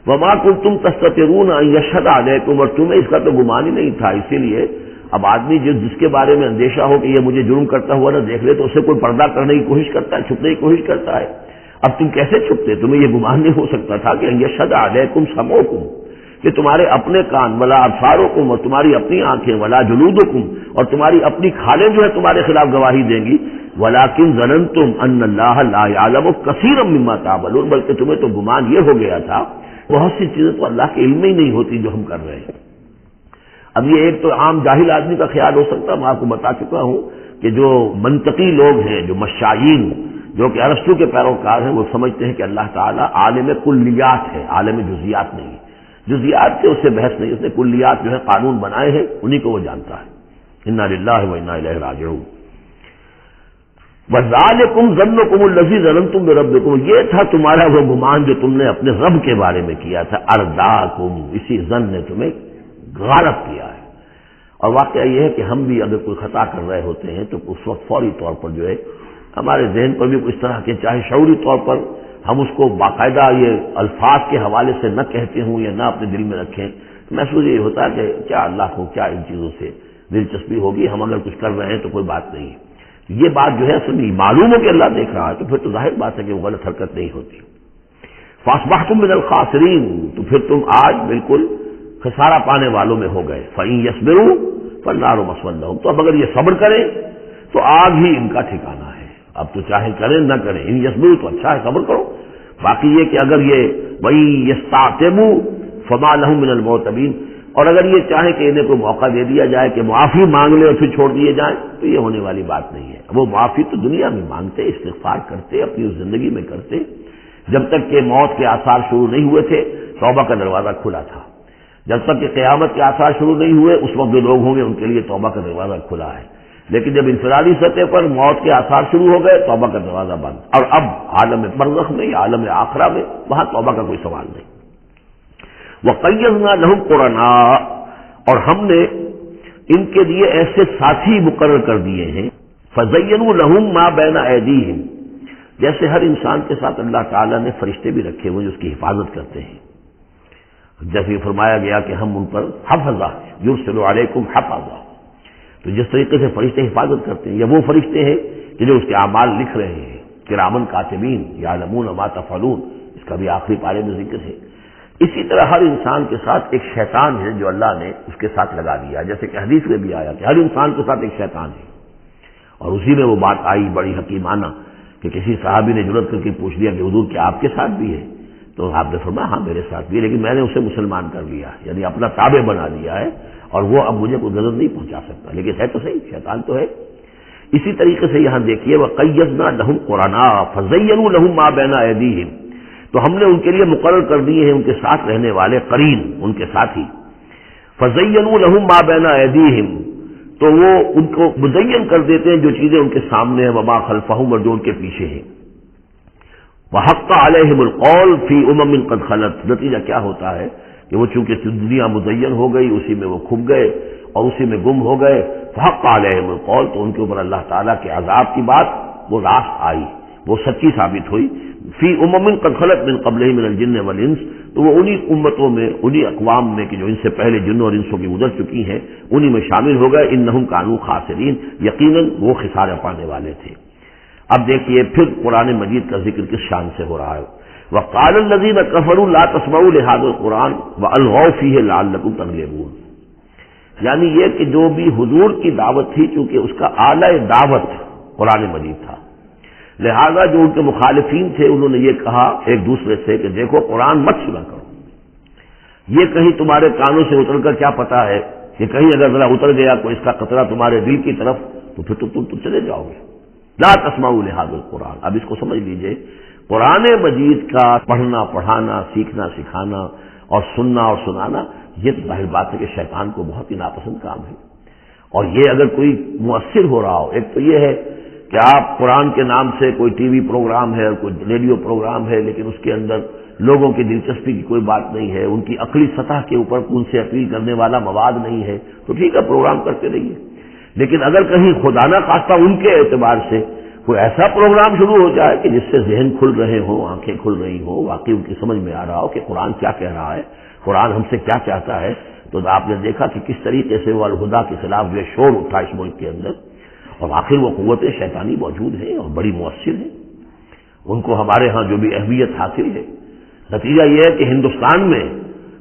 [SPEAKER 1] وما کنتم تستترون ان یشهد علیکم، اور تمہیں اس کا تو گمان ہی نہیں تھا، اسی لیے اب آدمی جس کے بارے میں اندیشہ ہو کہ یہ مجھے جرم کرتا ہوا نہ دیکھ لے تو اسے کوئی پردہ کرنے کی کوشش کرتا ہے، چھپنے کی کوشش کرتا ہے، اب تم کیسے چھپتے؟ تمہیں یہ گمان نہیں ہو سکتا تھا کہ یشهد علیکم سمعکم، کہ تمہارے اپنے کان، ولا ابصارکم، اور تمہاری اپنی آنکھیں، ولا جلودکم، اور تمہاری اپنی کھالیں جو ہے تمہارے خلاف گواہی دیں گی، ولکن ظننتم ان اللہ لا یعلم کثیرا مما تعملون، بلکہ تمہیں تو گمان یہ ہو گیا تھا بہت سی چیزیں تو اللہ کے علم میں ہی نہیں ہوتی جو ہم کر رہے ہیں۔ اب یہ ایک تو عام جاہل آدمی کا خیال ہو سکتا ہے، میں آپ کو بتا چکا ہوں کہ جو منطقی لوگ ہیں، جو مشائین، جو کہ ارسطو کے پیروکار ہیں، وہ سمجھتے ہیں کہ اللہ تعالیٰ عالم کلیات ہے، عالم جزیات نہیں، جزیات سے اس سے بحث نہیں، اس نے کلیات جو ہے قانون بنائے ہیں، انہی کو وہ جانتا ہے۔ انا للہ و انا الیہ راجعون۔ وَذَلِكُمْ ظَنُّكُمُ الَّذِي ظَنَنْتُمْ بِرَبِّكُمْ، یہ تھا تمہارا وہ گمان جو تم نے اپنے رب کے بارے میں کیا تھا، ارداکم، اسی ظن نے تمہیں غالب کیا ہے۔ اور واقعہ یہ ہے کہ ہم بھی اگر کوئی خطا کر رہے ہوتے ہیں تو اس وقت فوری طور پر جو ہے ہمارے ذہن پر بھی اس طرح کے، چاہے شعوری طور پر ہم اس کو باقاعدہ یہ الفاظ کے حوالے سے نہ کہتے ہوں یا نہ اپنے دل میں رکھیں، محسوس یہ ہوتا ہے کہ کیا اللہ کو کیا ان چیزوں سے دلچسپی ہوگی، ہم اگر کچھ کر رہے ہیں تو کوئی بات نہیں ہے۔ یہ بات جو ہے اصل میں معلوم ہو کہ اللہ دیکھ رہا ہے تو پھر تو ظاہر بات ہے کہ وہ غلط حرکت نہیں ہوتی۔ فاصبحتم من الخاسرین، تو پھر تم آج بالکل خسارہ پانے والوں میں ہو گئے۔ فإن يصبروا فالنار مثوى لهم، تو اب اگر یہ صبر کریں تو آگ ہی ان کا ٹھکانہ ہے، اب تو چاہے کریں نہ کریں، ان يصبروا تو اچھا ہے صبر کرو، باقی یہ کہ اگر یہ وإن يستعتبوا فما لهم من المعتبین، اور اگر یہ چاہیں کہ انہیں کوئی موقع دے دیا جائے کہ معافی مانگ لے اور پھر چھوڑ دیے جائیں تو یہ ہونے والی بات نہیں ہے۔ وہ معافی تو دنیا میں مانگتے، استغفار کرتے، اپنی اس زندگی میں کرتے، جب تک کہ موت کے آثار شروع نہیں ہوئے تھے توبہ کا دروازہ کھلا تھا، جب تک کہ قیامت کے آثار شروع نہیں ہوئے اس وقت جو لوگ ہوں گے ان کے لیے توبہ کا دروازہ کھلا ہے، لیکن جب انفرادی سطح پر موت کے آثار شروع ہو گئے توبہ کا دروازہ بند، اور اب عالم برزخ میں یا عالم آخرہ میں وہاں توبہ کا کوئی سوال نہیں۔ وَقَيَّضْنَا لَهُمْ قُرَنَاءَ، اور ہم نے ان کے لیے ایسے ساتھی مقرر کر دیے ہیں، فزینوا لہم ما بین ایدیہم، جیسے ہر انسان کے ساتھ اللہ تعالیٰ نے فرشتے بھی رکھے ہوئے جو اس کی حفاظت کرتے ہیں، جیسے فرمایا گیا کہ ہم ان پر حفظہ یرسل علیکم حفظہ، تو جس طریقے سے فرشتے حفاظت کرتے ہیں، یا وہ فرشتے ہیں کہ جو اس کے اعمال لکھ رہے ہیں، کرامن کاتبین یعلمون ما تفعلون، اس کا بھی آخری پارے میں ذکر ہے۔ اسی طرح ہر انسان کے ساتھ ایک شیطان ہے جو اللہ نے اس کے ساتھ لگا دیا، جیسے کہ حدیث میں بھی آیا کہ ہر انسان کے ساتھ ایک شیطان ہے، اور اسی میں وہ بات آئی بڑی حکیمانہ کہ کسی صحابی نے جرأت کر کے پوچھ لیا کہ حضور کیا آپ کے ساتھ بھی ہے؟ تو آپ نے فرمایا ہاں میرے ساتھ بھی ہے، لیکن میں نے اسے مسلمان کر لیا، یعنی اپنا تابع بنا دیا ہے، اور وہ اب مجھے کوئی ضرر نہیں پہنچا سکتا، لیکن ہے تو صحیح شیطان تو ہے۔ اسی طریقے سے یہاں دیکھیے وَقَيَّضْنَا لَهُمْ قُرَنَاءَ فَزَيَّنُوا لَهُم مَّا بَيْنَ أَيْدِيهِمْ، تو ہم نے ان کے لیے مقرر کر دیے ہیں ان کے ساتھ رہنے والے قرین، ان کے ساتھی، فَزَيَّنُوا لَهُم مَّا بَيْنَ أَيْدِيهِمْ، تو وہ ان کو مزین کر دیتے ہیں جو چیزیں ان کے سامنے ہیں، وما خلفہم، اور جو ان کے پیچھے ہیں، وحق علیہم القول فی امم قد خلت، نتیجہ کیا ہوتا ہے کہ وہ چونکہ دنیا مزین ہو گئی، اسی میں وہ کھپ گئے اور اسی میں گم ہو گئے، فحق علیہم القول، تو ان کے اوپر اللہ تعالیٰ کے عذاب کی بات وہ راست آئی، وہ سچی ثابت ہوئی، فی امم قد خلت من قبلہم من الجن والانس، تو وہ انہی امتوں میں، انہی اقوام میں کہ جو ان سے پہلے جنوں اور انسوں کی گزر چکی ہیں، انہی میں شامل ہو گئے، انہم کانوا خاسرین، یقیناً وہ خسارہ پانے والے تھے۔ اب دیکھیے پھر قرآن مجید کا ذکر کس شان سے ہو رہا ہے، وقال الذین کفروا لا تسمعوا لهذا القرآن والغوا فیہ لعلکم تغلبون، یعنی یہ کہ جو بھی حضور کی دعوت تھی، چونکہ اس کا اعلی دعوت قرآن مجید تھا، لہذا جو ان کے مخالفین تھے انہوں نے یہ کہا ایک دوسرے سے کہ دیکھو قرآن مت سنا کرو، یہ کہیں تمہارے کانوں سے اتر کر کیا پتا ہے کہ کہیں اگر ذرا اتر گیا کوئی اس کا قطرہ تمہارے دل کی طرف تو پھر تم چلے جاؤ گے، لا تسمعوا لهذا القرآن۔ اب اس کو سمجھ لیجئے، قرآن مجید کا پڑھنا پڑھانا، سیکھنا سکھانا اور سننا اور سنانا، یہ تو ظاہر بات ہے کہ شیطان کو بہت ہی ناپسند کام ہے، اور یہ اگر کوئی مؤثر ہو رہا ہو، ایک تو یہ ہے کہ آپ قرآن کے نام سے کوئی ٹی وی پروگرام ہے اور کوئی ریڈیو پروگرام ہے، لیکن اس کے اندر لوگوں کی دلچسپی کی کوئی بات نہیں ہے، ان کی عقلی سطح کے اوپر ان سے اپیل کرنے والا مواد نہیں ہے، تو ٹھیک ہے پروگرام کرتے رہیے، لیکن اگر کہیں خدا نہ خواستہ ان کے اعتبار سے کوئی ایسا پروگرام شروع ہو جائے کہ جس سے ذہن کھل رہے ہوں، آنکھیں کھل رہی ہوں، واقعی ان کی سمجھ میں آ رہا ہو کہ قرآن کیا کہہ رہا ہے، قرآن ہم سے کیا چاہتا ہے، تو آپ نے دیکھا کہ کس طریقے سے وہ الہدا کے خلاف جو شور اٹھا اس ملک کے اندر، اور آخر وہ قوتیں شیطانی موجود ہیں اور بڑی مؤثر ہیں، ان کو ہمارے ہاں جو بھی اہمیت حاصل ہے، نتیجہ یہ ہے کہ ہندوستان میں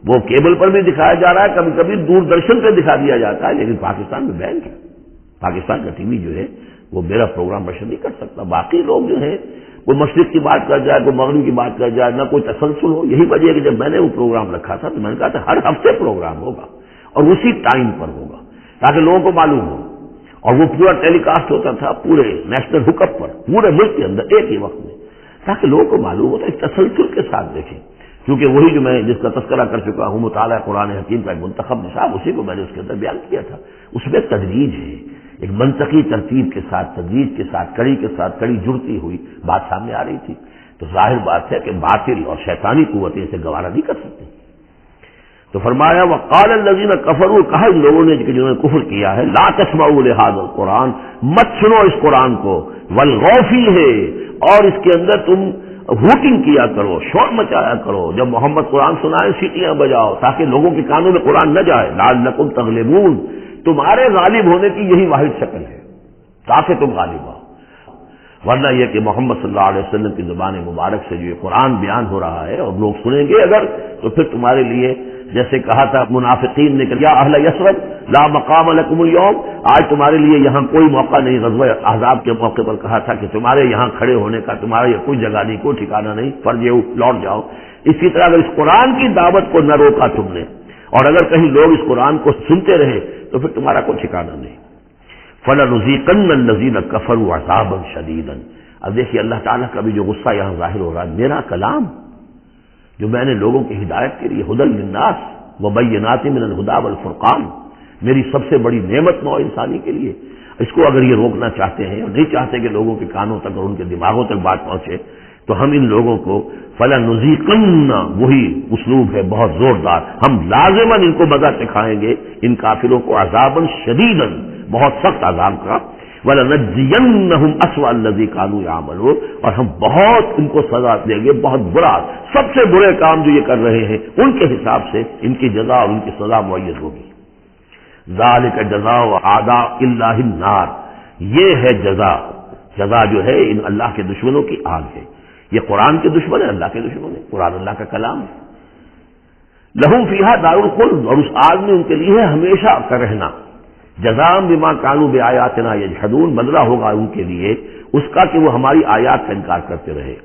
[SPEAKER 1] وہ کیبل پر بھی دکھایا جا رہا ہے، کبھی کبھی دوردرشن پہ دکھا دیا جاتا ہے، لیکن پاکستان میں بین ہے، پاکستان کا ٹی وی جو ہے وہ میرا پروگرام نشر نہیں کر سکتا۔ باقی لوگ جو ہیں کوئی مشرق کی بات کر جائے، کوئی مغرب کی بات کر جائے، نہ کوئی تسلسل ہو۔ یہی وجہ ہے کہ جب میں نے وہ پروگرام رکھا تھا تو میں نے کہا تھا ہر ہفتے پروگرام ہوگا اور اسی ٹائم پر ہوگا تاکہ لوگوں کو معلوم ہو، اور وہ پورا ٹیلی کاسٹ ہوتا تھا پورے نیشنل ہک اپ پر، پورے ملک کے اندر ایک ہی وقت میں، تاکہ لوگوں کو معلوم ہوتا ہے، اس تسلسل کے ساتھ دیکھیں، کیونکہ وہی جو میں جس کا تذکرہ کر چکا ہوں مطالعہ قرآن حکیم کا ایک منتخب نصاب، اسی کو میں نے اس کے اندر بیان کیا تھا، اس میں تدریج ہے، ایک منطقی ترتیب کے ساتھ، تدریج کے ساتھ، کڑی کے ساتھ کڑی جڑتی ہوئی بات سامنے آ رہی تھی، تو ظاہر بات ہے کہ باطل اور شیطانی قوتیں اسے گوارا نہیں کر سکتی۔ تو فرمایا وقال الذین کفروا، کہا ان لوگوں نے جنہوں نے کفر کیا ہے، لا تسمعوا لهذا القرآن، مت سنو اس قرآن کو، والغوا فیہ، اور اس کے اندر تم ہوٹنگ کیا کرو، شور مچایا کرو، جب محمد قرآن سنائے سیٹیاں بجاؤ تاکہ لوگوں کے کانوں میں قرآن نہ جائے، لعلکم تغلبون، تمہارے غالب ہونے کی یہی واحد شکل ہے تاکہ تم غالب ہو، ورنہ یہ کہ محمد صلی اللہ علیہ وسلم کی زبان مبارک سے جو یہ قرآن بیان ہو رہا ہے اور لوگ سنیں گے اگر، تو پھر تمہارے لیے جیسے کہا تھا منافقین نے کہ یا اہل یثرب لا مقام لکم اليوم، آج تمہارے لیے یہاں کوئی موقع نہیں، غزوہ احزاب کے موقع پر کہا تھا کہ تمہارے یہاں کھڑے ہونے کا تمہارا یہ کوئی جگہ نہیں، کوئی ٹھکانہ نہیں، فرجعوا، لوٹ جاؤ۔ اسی طرح اگر اس قرآن کی دعوت کو نہ روکا تم نے، اور اگر کہیں لوگ اس قرآن کو سنتے رہے تو پھر تمہارا کوئی ٹھکانہ نہیں۔ فَلَنُذِيقَنَّ الَّذِينَ كَفَرُوا عَذَابًا شَدِيدًا۔ اب دیکھیے اللہ تعالیٰ کا بھی جو غصہ یہاں ظاہر ہو رہا ہے، میرا کلام جو میں نے لوگوں کی ہدایت کے لیے ہدی للناس وبینات من الہدی والفرقان، میری سب سے بڑی نعمت نوع انسانی کے لیے، اس کو اگر یہ روکنا چاہتے ہیں اور نہیں چاہتے کہ لوگوں کے کانوں تک اور ان کے دماغوں تک بات پہنچے، تو ہم ان لوگوں کو فَلَنُذِيقَنَّ، وہی اسلوب ہے بہت زوردار، ہم لازماً ان کو مزہ چکھائیں گے ان کافروں کو عذاباً شدیداً، بہت سخت عذاب کا، وَلَنَجْزِيَنَّهُمْ أَسْوَأَ الَّذِي كَانُوا يَعْمَلُونَ، اور ہم بہت ان کو سزا دیں گے، بہت برا، سب سے برے کام جو یہ کر رہے ہیں ان کے حساب سے ان کی جزا اور ان کی سزا معین ہوگی۔ ذَلِكَ جَزَاءُ أَعْدَاءِ اللَّهِ النَّارِ، یہ ہے جزا جو ہے ان اللہ کے دشمنوں کی آگ ہے۔ یہ قرآن کے دشمن ہے، اللہ کے دشمن ہے، قرآن اللہ کا کلام ہے۔ لہم فیہا دار الخلد، اور اس آگ میں ان کے لیے ہے ہمیشہ کا رہنا۔ جزاء بما كانوا بآیاتنا یجحدون، بدلہ ہوگا ان کے لیے اس کا کہ وہ ہماری آیات کا انکار کرتے رہے۔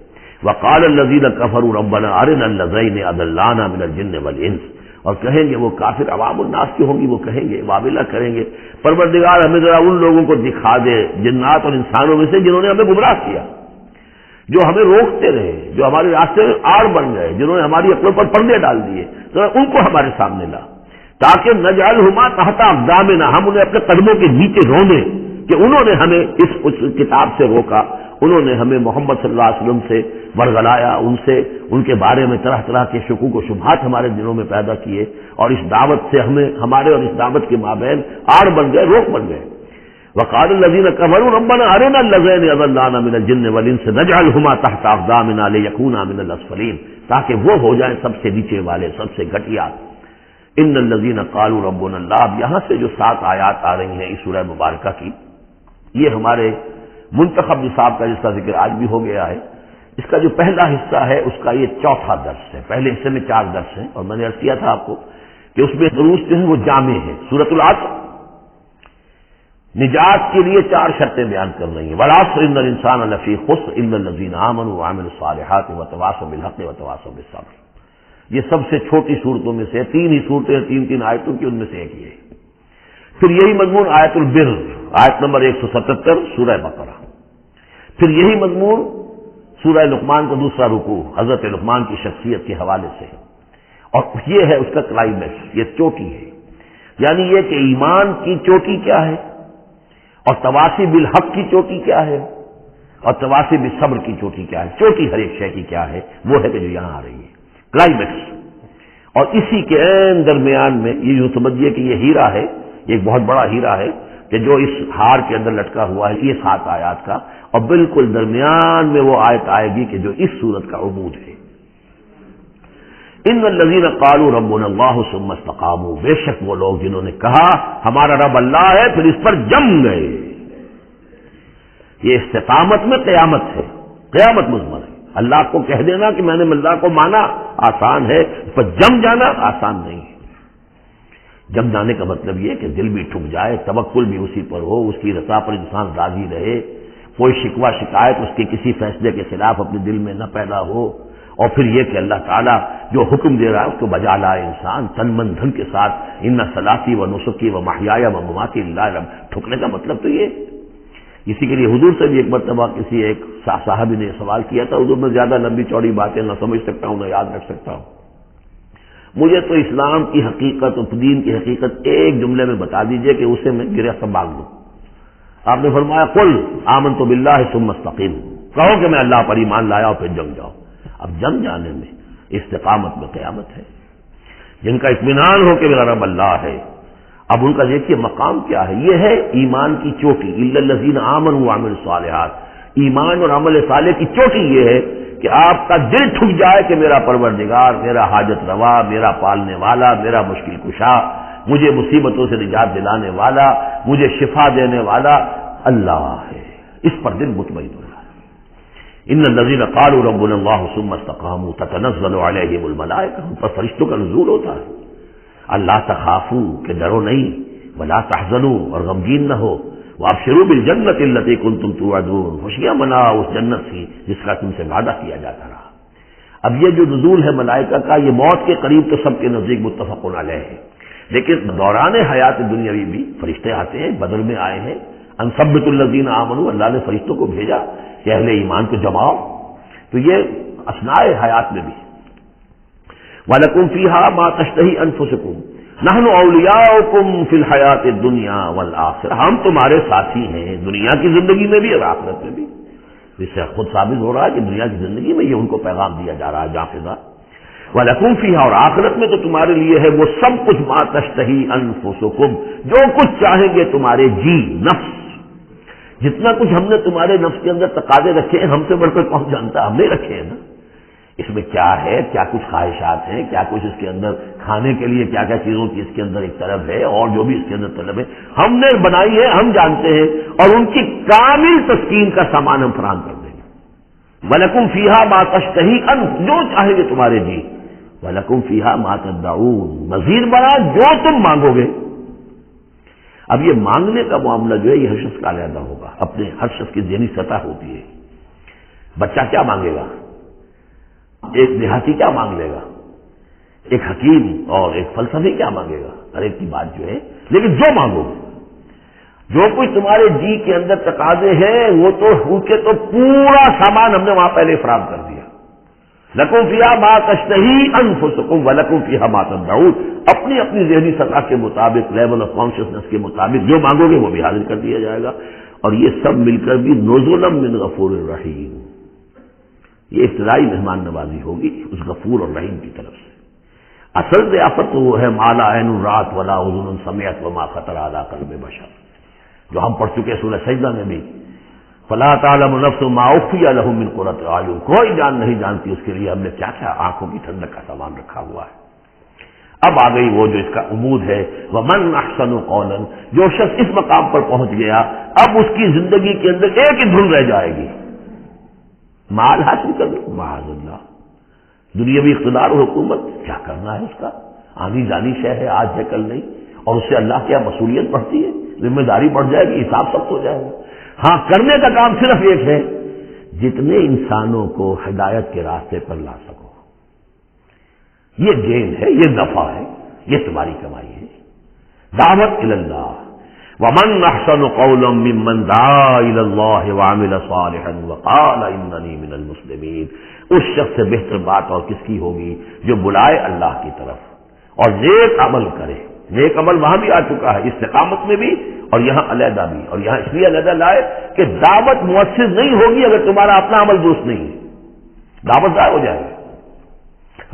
[SPEAKER 1] وقال الذین کفروا ربنا ارنا اللذین اضلانا من الجن والانس، اور کہیں گے وہ کافر عوام الناس کی ہوں گی، وہ کہیں گے واویلا کریں گے، پروردگار ہمیں ذرا ان لوگوں کو دکھا دے جنات اور انسانوں میں سے جنہوں نے ہمیں گمراہ کیا، جو ہمیں روکتے رہے، جو ہمارے راستے میں آڑ بن گئے، جنہوں نے ہماری عقلوں پر پردے ڈال دیے، ذرا ان کو ہمارے سامنے لا، تاکہ نجعلہما تحت اقدامنا، ہم انہیں اپنے قدموں کے نیچے رونیں کہ انہوں نے ہمیں اس کتاب سے روکا، انہوں نے ہمیں محمد صلی اللہ علیہ وسلم سے ورغلایا، ان کے بارے میں طرح طرح کے شکوک و شبہات ہمارے دلوں میں پیدا کیے، اور اس دعوت سے ہمارے اور اس دعوت کے مابین آڑ بن گئے، روک بن گئے۔ وقال الذين كفروا ربنا ارنا اللذين اضلانا من الجن والانس نجعلهما تحت اقدامنا ليكونا من الاسفلين، تاکہ وہ ہو جائیں سب سے نیچے والے، سب سے گھٹیا۔ ان الذين قالوا ربنا الله، اب یہاں سے جو 7 آیات آ رہی ہیں اس سورہ مبارکہ کی، یہ ہمارے منتخب نصاب کا جس کا ذکر آج بھی ہو گیا ہے، اس کا جو پہلا حصہ ہے اس کا یہ چوتھا درس ہے۔ پہلے حصے میں 4 درس ہیں، اور میں نے عرض کیا تھا آپ کو کہ اس میں دروس جو ہیں وہ جامع ہے۔ سورۃ العصر نجات کے لیے 4 شرطیں بیان کر رہی ہیں۔ والعصر ان الانسان لفی خسر الا الذین آمنوا وعملوا الصالحات وتواصوا بالحق وتواصوا بالصبر، یہ سب سے چھوٹی صورتوں میں سے 3 ہی صورتیں، 3 آیتوں کی، ان میں سے ایک یہ ہے۔ پھر یہی مضمون آیت البر، آیت نمبر 177 سورہ بقرہ، پھر یہی مضمون سورہ لقمان کا دوسرا رکوع، حضرت لقمان کی شخصیت کے حوالے سے، اور یہ ہے اس کا کلائمیکس، یہ چوٹی ہے، یعنی یہ کہ ایمان کی چوٹی کیا ہے، اور تواصی بالحق کی چوٹی کیا ہے، اور تواصی بالصبر کی چوٹی کیا ہے، چوٹی ہر ایک شے کی کیا ہے، وہ ہے کہ جو یہاں آ رہی ہے کلائمیکس۔ اور اسی کے عین درمیان میں یہ یوں سمجھیے کہ یہ ہیرا ہے، یہ ایک بہت بڑا ہیرا ہے کہ جو اس ہار کے اندر لٹکا ہوا ہے، یہ 7 آیات کا، اور بالکل درمیان میں وہ آیت آئے گی کہ جو اس سورت کا عمود ہے۔ ان الذین قالوا ربنا اللہ ثم استقاموا، بے شک وہ لوگ جنہوں نے کہا ہمارا رب اللہ ہے پھر اس پر جم گئے۔ یہ استقامت میں قیامت ہے، قیامت مضمر ہے۔ اللہ کو کہہ دینا کہ میں نے اللہ کو مانا آسان ہے، پر جم جانا آسان نہیں ہے۔ جم جانے کا مطلب یہ کہ دل بھی ٹھک جائے، توکل بھی اسی پر ہو، اس کی رضا پر انسان راضی رہے، کوئی شکوہ شکایت اس کے کسی فیصلے کے خلاف اپنے دل میں نہ پیدا ہو، اور پھر یہ کہ اللہ تعالیٰ جو حکم دے رہا ہے اس کو بجا لائے انسان تن من دھن کے ساتھ، ان صلاتی و نسکی و محیایا و مماتی للہ رب۔ ٹھکنے کا مطلب تو یہ، اسی کے لیے حضور سے بھی ایک مرتبہ کسی ایک صاحب نے سوال کیا تھا، حضور میں زیادہ لمبی چوڑی باتیں نہ سمجھ سکتا ہوں نہ یاد رکھ سکتا ہوں، مجھے تو اسلام کی حقیقت اور دین کی حقیقت ایک جملے میں بتا دیجئے کہ اسے میں گرفتہ باندھ لوں۔ آپ نے فرمایا قل آمنت باللہ ثم استقیم، کہو کہ میں اللہ پر ایمان لایا اور پھر جم جاؤ۔ اب جم جانے میں استقامت میں قیامت ہے، جن کا اطمینان ہو کہ میرا رب اللہ ہے، اب ان کا دیکھیے مقام کیا ہے، یہ ہے ایمان کی چوٹی، الا الذین آمنوا وعملوا الصالحات۔ ایمان اور عمل صالح کی چوٹی یہ ہے کہ آپ کا دل ٹھک جائے کہ میرا پروردگار، میرا حاجت روا، میرا پالنے والا، میرا مشکل کشا، مجھے مصیبتوں سے نجات دلانے والا، مجھے شفا دینے والا اللہ ہے، اس پر دل مطمئن ہو جائے۔ ان الذین قالوا ربنا اللہ ثم استقاموا تتنزل علیہم الملائکہ، ان پر فرشتوں کا نزول ہوتا ہے۔ اللہ تخافوا کہ ڈرو نہیں، ولا تحزنوا اور غمگین نہ ہو، وابشروا بالجنۃ التی کنتم توعدون، خوشیاں مناؤ اس جنت کی جس کا تم سے وعدہ کیا جاتا رہا۔ اب یہ جو نزول ہے ملائکہ کا، یہ موت کے قریب تو سب کے نزدیک متفق علیہ ہے، لیکن دوران حیات دنیاوی بھی فرشتے آتے ہیں، بدر میں آئے ہیں، ان ثبت الذین آمنوا، اللہ نے فرشتوں کو بھیجا کہ اہل ایمان کو جماؤ، تو یہ اثناء حیات میں بھی۔ وَلَكُمْ فِيهَا مَا تَشْتَهِي أَنفُسُكُمْ نَحْنُ أَوْلِيَاؤُكُمْ فِي الْحَيَاةِ الدُّنْيَا وَالْآخِرَةِ، ہم تمہارے ساتھی ہیں دنیا کی زندگی میں بھی اور آخرت میں بھی۔ اس سے خود ثابت ہو رہا ہے کہ دنیا کی زندگی میں یہ ان کو پیغام دیا جا رہا ہے جافظہ۔ وَلَكُمْ فِيهَا، اور آخرت میں تو تمہارے لیے ہے وہ سب کچھ مَا تَشْتَهِي أَنفُسُكُمْ، جو کچھ چاہیں گے تمہارے جی، نفس، جتنا کچھ ہم نے تمہارے نفس کے اندر تقاضے رکھے ہیں ہم سے بڑھ کر کون جانتا، ہم نے رکھے ہیں نا. اس میں کیا ہے، کیا کچھ خواہشات ہیں، کیا کچھ اس کے اندر کھانے کے لیے کیا کیا چیزوں کی اس کے اندر ایک طلب ہے، اور جو بھی اس کے اندر طلب ہے ہم نے بنائی ہے، ہم جانتے ہیں، اور ان کی کامل تسکین کا سامان ہم فراہم کر دیں گے. وَلَكُمْ فِيهَا مَا تَشْتَهِي أَنفُسُكُمْ، جو چاہیں گے تمہارے جی. وَلَكُمْ فِيهَا مَا تَدَّعُونَ، مزید بڑا جو تم مانگو گے. اب یہ مانگنے کا معاملہ جو ہے یہ ہر شخص کا علیحدہ ہوگا، اپنے ہر شخص کی ذہنی سطح ہوتی ہے. بچہ کیا مانگے گا، ایک دیہاتی کیا مانگ لے گا، ایک حکیم اور ایک فلسفی کیا مانگے گا، ہر ایک کی بات جو ہے. لیکن جو مانگو گے، جو کچھ تمہارے جی کے اندر تقاضے ہیں وہ تو ان کے تو پورا سامان ہم نے وہاں پہلے فراہم کر دیا. لَكُمْ فِيهَا مَا تَشْتَهِي أَنفُسُكُمْ وَلَكُمْ فِيهَا مَا تَدَّعُونَ، اپنی اپنی ذہنی سطح کے مطابق، لیول آف کانشیسنس کے مطابق جو مانگو گے وہ بھی حاضر کر دیا جائے گا. اور یہ سب مل کر بھی نزلا من غفور الرحیم، یہ ابتدائی مہمان نوازی ہوگی اس غفور اور رحیم کی طرف سے. اصل ضیافت تو وہ ہے مالا عین رات ولا اذن سمعت وما خطر علی قلب بشر، جو ہم پڑھ چکے سورہ سجدہ میں بھی. فلا تعلم نفس ما اخفی لهم من قرۃ اعین، کوئی جان نہیں جانتی اس کے لیے ہم نے کیا کیا آنکھوں کی ٹھنڈک کا سامان رکھا ہوا ہے. اب آ گئی وہ جو اس کا عمود ہے، ومن احسن قولا، جو شخص اس مقام پر پہنچ گیا اب اس کی زندگی کے اندر ایک ہی دھن رہ جائے گی، مال حاصل کر لو، معاذ اللہ، دنیاوی اقتدار و حکومت کیا کرنا ہے اس کا، آنی جانی شے ہے، آج ہے کل نہیں، اور اس سے اللہ کیا مسئولیت بڑھتی ہے، ذمہ داری بڑھ جائے گی، حساب سخت ہو جائے گا. ہاں کرنے کا کام صرف ایک ہے، جتنے انسانوں کو ہدایت کے راستے پر لا سکو، یہ گین ہے، یہ نفع ہے، یہ تمہاری کمائی ہے. دعوت الی اللہ، ومن احسن قولا ممن دعا الی اللہ وعمل صالحا وقال اننی من المسلمین، اس شخص سے بہتر بات اور کس کی ہوگی جو بلائے اللہ کی طرف اور نیک عمل کرے. نیک عمل وہاں بھی آ چکا ہے، استقامت میں بھی اور یہاں علیحدہ بھی، اور یہاں اس لیے علیحدہ لائے کہ دعوت مؤثر نہیں ہوگی اگر تمہارا اپنا عمل درست نہیں ہے، دعوت ضائع ہو جائے گی.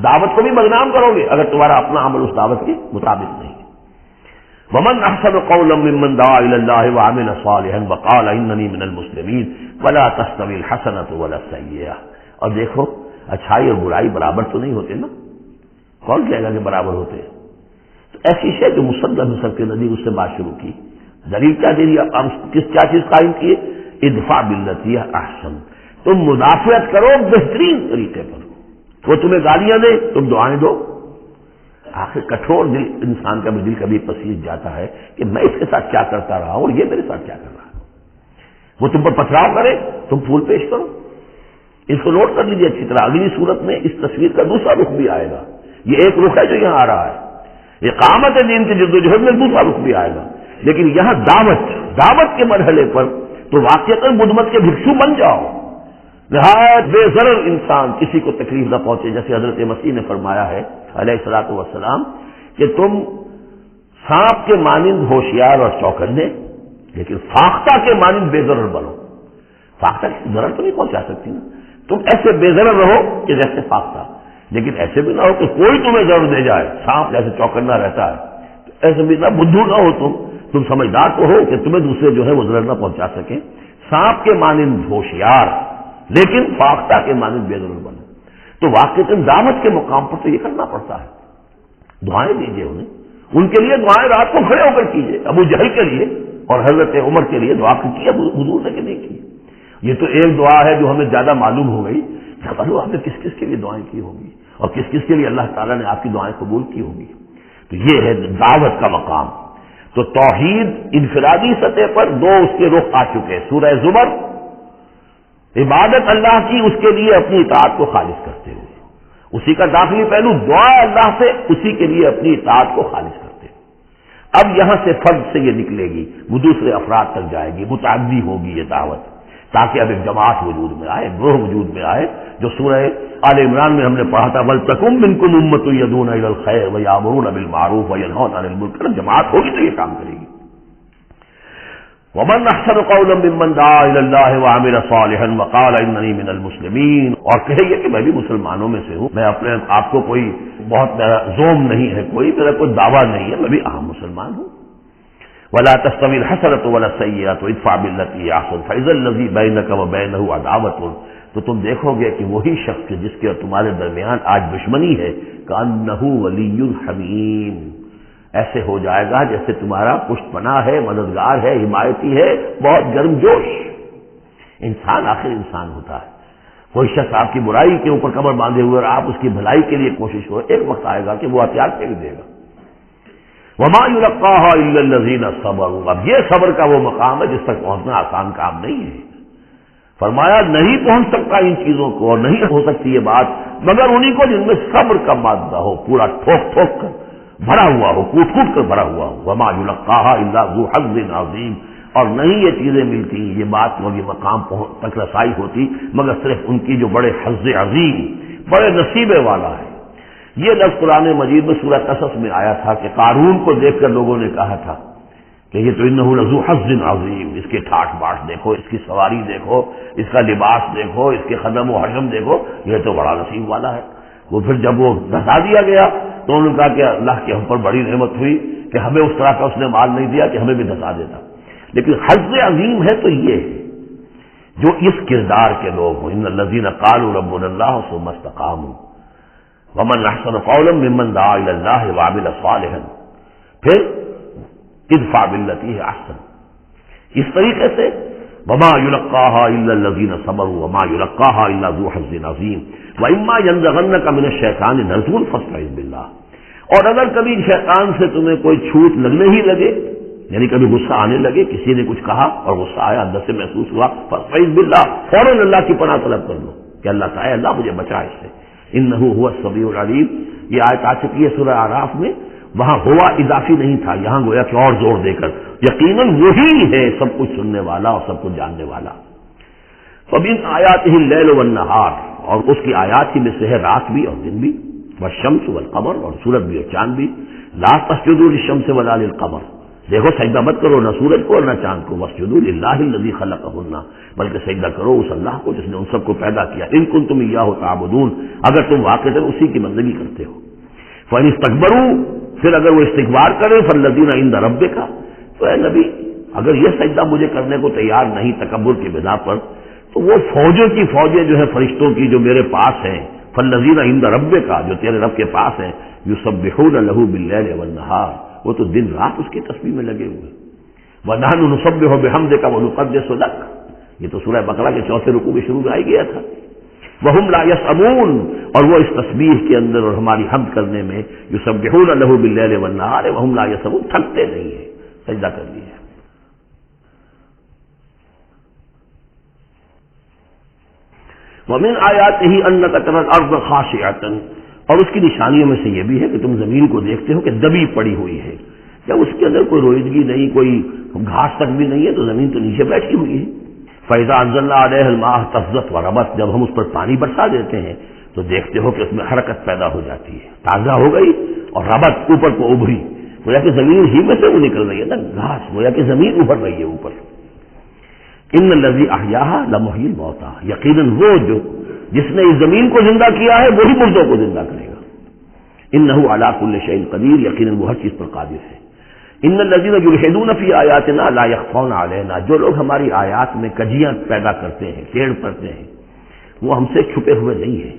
[SPEAKER 1] دعوت کو بھی بدنام کرو گے اگر تمہارا اپنا عمل اس دعوت کے مطابق نہیں ہے. ومن احسن قولا ممن دعا الى الله وعمل صالحا وقال اننی من المسلمین ولا تستوی الحسنۃ ولا السیئۃ. اور دیکھو اچھائی اور برائی برابر تو نہیں ہوتے نا، کون کہے گا کہ برابر ہوتے ہیں؟ تو ایسی شے جو مصدق حسب کے نبی اس سے بات شروع کی، دلیل کیا دے دیا، کیا چیز قائم کی، ادفع باللتی ہی احسن، تم مدافعت کرو بہترین طریقے پر. وہ تمہیں گالیاں دے تم دعائیں دو. آخر کٹھور دل انسان کا بھی دل کبھی پسیج جاتا ہے کہ میں اس کے ساتھ کیا کرتا رہا ہوں اور یہ میرے ساتھ کیا کر رہا ہے. وہ تم پر پتھراؤ کرے تم پھول پیش کرو. اس کو نوٹ کر لیجیے اچھی طرح، اگلی صورت میں اس تصویر کا دوسرا رخ بھی آئے گا. یہ ایک رخ ہے جو یہاں آ رہا ہے، اقامت دین کی جدوجہد میں دوسرا رخ بھی آئے گا. لیکن یہاں دعوت کے مرحلے پر تو واقعتاً بدھ مت کے بھکشو بن جاؤ، نہایت بے ضرر انسان، کسی کو تکلیف نہ پہنچے، جیسے حضرت مسیح نے فرمایا ہے علیہ الصلوۃ والسلام کہ تم سانپ کے مانند ہوشیار اور چوکنے لیکن فاختہ کے مانند بے ضرر بنو. فاختہ کسی ضرر تو نہیں پہنچا سکتی نا، تم ایسے بے ضرر رہو کہ جیسے فاختہ، لیکن ایسے بھی نہ ہو کہ کوئی تمہیں ضرر دے جائے. سانپ جیسے چوکنا رہتا ہے ایسے بھی نہ بدھو نہ ہو، تم سمجھدار تو ہو کہ تمہیں دوسرے جو ہے وہ ضرر نہ پہنچا سکیں. سانپ کے مانند ہوشیار لیکن فاختہ کے مانند بے ضرر بنو. تو واقعی دعوت کے مقام پر تو یہ کرنا پڑتا ہے. دعائیں دیجیے انہیں، ان کے لیے دعائیں رات کو کھڑے ہو کر کیجیے. ابو جہل کے لیے اور حضرت عمر کے لیے دعا کی حضور نے کہ نہیں کی. یہ تو ایک دعا ہے جو ہمیں زیادہ معلوم ہو گئی. کیا معلوم آپ نے کس کس کے لیے دعائیں کی ہوگی اور کس کس کے لیے اللہ تعالیٰ نے آپ کی دعائیں قبول کی ہوگی. تو یہ ہے دعوت کا مقام. تو توحید انفرادی سطح پر دو اس کے رخ آ چکے. سورہ زمر عبادت اللہ کی، اس کے لیے اپنی اطاعت کو خالص کرتے ہوئے، اسی کا داخلی پہلو دعا اللہ سے، اسی کے لیے اپنی اطاعت کو خالص کرتے ہوئے. اب یہاں سے فرد سے یہ نکلے گی، وہ دوسرے افراد تک جائے گی، متعدی ہوگی یہ دعوت، تاکہ اب ایک جماعت وجود میں آئے، گروہ وجود میں آئے، جو سورہ آل عمران میں ہم نے پڑھا تھا وَلْتَكُن مِّنكُمْ أُمَّةٌ يَدْعُونَ إِلَى الْخَيْرِ وَيَأْمُرُونَ بِالْمَعْرُوفِ وَيَنْهَوْنَ عَنِ الْمُنكَرِ. جماعت ہوگی تو یہ کام کرے گی. وَمَنْ أَحْسَنُ قَوْلًا مِّمَّنْ دَعَا إِلَى اللَّهِ وَعَمِلَ صَالِحًا وَقَالَ إِنَّنِي مِنَ الْمُسْلِمِينَ. اور کہے کہ میں بھی مسلمانوں میں سے ہوں، میں اپنے آپ کو کوئی بہت میرا زوم نہیں ہے، کوئی میرا کوئی دعویٰ نہیں ہے، میں بھی عام مسلمان ہوں. ولا تستوی الحسنۃ ولا السیئۃ ادفع بالتی هی احسن فاذا الذی بینک وبینہ عداوۃ، تو تم دیکھو گے کہ وہی شخص جس کے تمہارے درمیان آج دشمنی ہے، کأنہ ولی حمیم، ایسے ہو جائے گا جیسے تمہارا پشت پناہ ہے، مددگار ہے، حمایتی ہے، بہت گرم جوش۔ انسان آخر انسان ہوتا ہے، کوئی شخص آپ کی برائی کے اوپر کمر باندھے ہوئے اور آپ اس کی بھلائی کے لیے کوشش ہو، ایک وقت آئے گا کہ وہ ہتھیار پھینک دے گا۔ وما یلقاها الا الذین صبروا، اب یہ صبر کا وہ مقام ہے جس تک پہنچنا آسان کام نہیں ہے۔ فرمایا نہیں پہنچ سکتا ان چیزوں کو، اور نہیں ہو سکتی یہ بات مگر انہی کو جن میں صبر کا مادہ ہو، پورا ٹھوک ٹھوک کر بھرا ہوا ہو، کوٹ کوٹ کر بھرا ہوا ہو۔ وما یلقاها الا ذو حظ عظیم، اور نہیں یہ چیزیں ملتی، یہ بات اور یہ مقام تک رسائی ہوتی مگر صرف ان کی جو بڑے حظ عظیم، بڑے نصیبے والا ہے۔ یہ لفظ قرآن مجید میں سورہ قصص میں آیا تھا کہ قارون کو دیکھ کر لوگوں نے کہا تھا کہ یہ تو انہ لذو حظ عظیم، اس کے ٹھاٹ باٹ دیکھو، اس کی سواری دیکھو، اس کا لباس دیکھو، اس کے قدم و حشم دیکھو، یہ تو بڑا نصیب والا ہے۔ وہ پھر جب وہ دھسا دیا گیا تو انہوں نے کہا کہ اللہ کے ہم پر بڑی نعمت ہوئی کہ ہمیں اس طرح کا اس نے مال نہیں دیا کہ ہمیں بھی دھسا دیتا۔ لیکن حظ عظیم ہے تو یہ ہے جو اس کردار کے لوگ ہوں، ان الذین قالوا ربنا اللہ ثم استقاموا ومن احسن قولا ممن دعا الی اللہ وعمل صالحا، پھر ادفع بالتی ہی احسن، اس طریقے سے وما یلقاها الا الذین صبروا وما یلقاها الا ذو حظ عظیم واما ینزغنک من الشیطان نزغ فاستعذ باللہ، اور اگر کبھی شیطان سے تمہیں کوئی چھوٹ لگنے ہی لگے، یعنی کبھی غصہ آنے لگے، کسی نے کچھ کہا اور غصہ آیا، اندر سے محسوس ہوا، فاستعذ باللہ، فوراً اللہ کی پناہ طلب کر لو کہ اللہ تعالی اللہ مجھے بچا اس سے، انہ هو السمیع العلیم۔ یہ آیت آ چکی ہے سورہ اعراف میں، وہاں ہوا اضافی نہیں تھا، یہاں گویا کہ اور زور دے کر یقیناً وہی ہے سب کچھ سننے والا اور سب کچھ جاننے والا۔ فمن آیاتہ اللیل والنہار، اور اس کی آیات ہی میں سے ہے رات بھی اور دن بھی، والشمس والقمر، اور سورج بھی اور چاند بھی، لا تسجدوا للشمس ولا للقمر، دیکھو سجدہ مت کرو نہ سورج کو اور نہ چاند کو، واسجدوا للہ الذی خلقہن، بلکہ سجدہ کرو اس اللہ کو جس نے ان سب کو پیدا کیا، ان کنتم ایاہ تعبدون، اگر تم واقعتاً اسی کی بندگی کرتے ہو۔ فإن استکبروا، پھر اگر وہ استکبار کرے، فالذین عند ربک، تو اے نبی اگر یہ سجدہ مجھے کرنے کو تیار نہیں تکبر کی بنا پر، تو وہ فوجوں کی فوجیں جو ہے فرشتوں کی جو میرے پاس ہیں، فالذین عند ربک، جو تیرے رب کے پاس ہیں، یسبحون لہ باللیل والنہار، وہ تو دن رات اس کی تسبیح میں لگے ہوئے۔ وَنَحْنُ نُسَبِّحُ بِحَمْدِكَ وَنُقَدِّسُ لَكَ، یہ تو سورہ بقرہ کے 4 رکوع میں شروع میں آئی گیا تھا۔ وَهُمْ لَا يَسْأَمُونَ، اور وہ اس تسبیح کے اندر اور ہماری حمد کرنے میں، یسبحون لہ باللیل والنہار وَهُمْ لَا يَسْأَمُونَ، تھکتے نہیں ہیں، سجدہ کر لیا۔ وَمِنْ آیَاتِهِ أَنَّكَ تَرَى الْأَرْضَ خَاشِعَةً، اور اس کی نشانیوں میں سے یہ بھی ہے کہ تم زمین کو دیکھتے ہو کہ دبی پڑی ہوئی ہے، جب اس کے اندر کوئی روئیدگی نہیں، کوئی گھاس تک بھی نہیں ہے تو زمین تو نیچے بیٹھی ہوئی ہے۔ فَإِذَا أَنزَلْنَا عَلَيْهَا الْمَاءَ اهْتَزَّتْ وَرَبَتْ، جب ہم اس پر پانی برسا دیتے ہیں تو دیکھتے ہو کہ اس میں حرکت پیدا ہو جاتی ہے، تازہ ہو گئی اور ربت اوپر کو ابھری، گویا کہ زمین ہی میں سے وہ نکل رہی ہے نا گھاس، گویا کہ زمین ابھر رہی ہے اوپر۔ ان الذی احیاها لمحیی الموتى، یقیناً وہ جو جس نے اس زمین کو زندہ کیا ہے وہی مردوں کو زندہ کرے گا۔ انہ علی کل شیء قدیر، یقیناً وہ ہر چیز پر قادر ہے۔ ان الذین یلحدون فی آیاتنا لا یخفون علینا، جو لوگ ہماری آیات میں کجیاں پیدا کرتے ہیں، ٹیڑھ پڑتے ہیں، وہ ہم سے چھپے ہوئے نہیں ہیں۔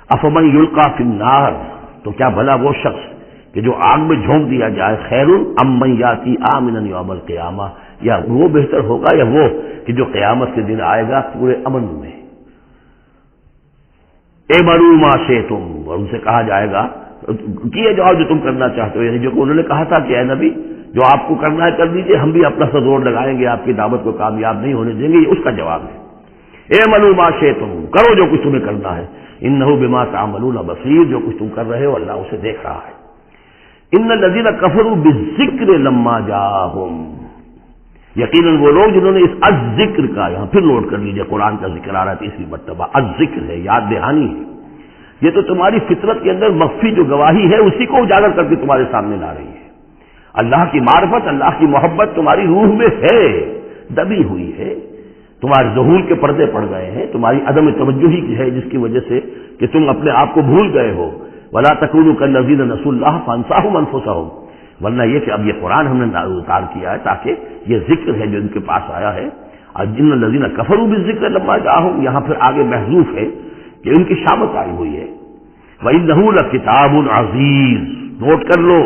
[SPEAKER 1] افمن یلقی فی النار، تو کیا بھلا وہ شخص کہ جو آگ میں جھونک دیا جائے، خیر ام من یاتی آمنا یوم القیامہ، یا وہ بہتر ہوگا یا وہ کہ جو قیامت کے دن آئے گا پورے امن میں۔ اعملوا ما شئتم، اور ان سے کہا جائے گا کیے جاؤ جو تم کرنا چاہتے ہو، یعنی جو انہوں نے کہا تھا کہ اے نبی جو آپ کو کرنا ہے کر دیجئے، ہم بھی اپنا سا زور لگائیں گے، آپ کی دعوت کو کامیاب نہیں ہونے دیں گے، یہ اس کا جواب ہے۔ اعملوا ما شئتم، کرو جو کچھ تمہیں کرنا ہے، انہ بما تعملون بصیر، جو کچھ تم کر رہے ہو اللہ اسے دیکھ رہا ہے۔ ان الذین کفروا بالذکر لما جاءہم، یقیناً وہ لوگ جنہوں نے اس الذکر کا، یہاں پھر نوٹ کر لیجئے قرآن کا ذکر آ رہا ہے تیسری مرتبہ، الذکر ہے، یاد دہانی ہے، یہ تو تمہاری فطرت کے اندر مخفی جو گواہی ہے اسی کو اجاگر کر کے تمہارے سامنے لا رہی ہے۔ اللہ کی معرفت، اللہ کی محبت تمہاری روح میں ہے، دبی ہوئی ہے، تمہارے ظہور کے پردے پڑ گئے ہیں، تمہاری عدم توجہی کی ہے جس کی وجہ سے کہ تم اپنے آپ کو بھول گئے ہو۔ ولا تکونوا کالذین نسوا اللہ فانساہم انفسہم، ورنہ یہ کہ اب یہ قرآن ہم نے اتار کیا ہے تاکہ یہ ذکر ہے جو ان کے پاس آیا ہے. جن الذین کفروا بالذکر لما جاءہم، یہاں پھر آگے محذوف ہے کہ ان کی شامت آئی ہوئی ہے. وَإِنَّهُ لَكِتَابٌ عَزِیزٌ، نوٹ کر لو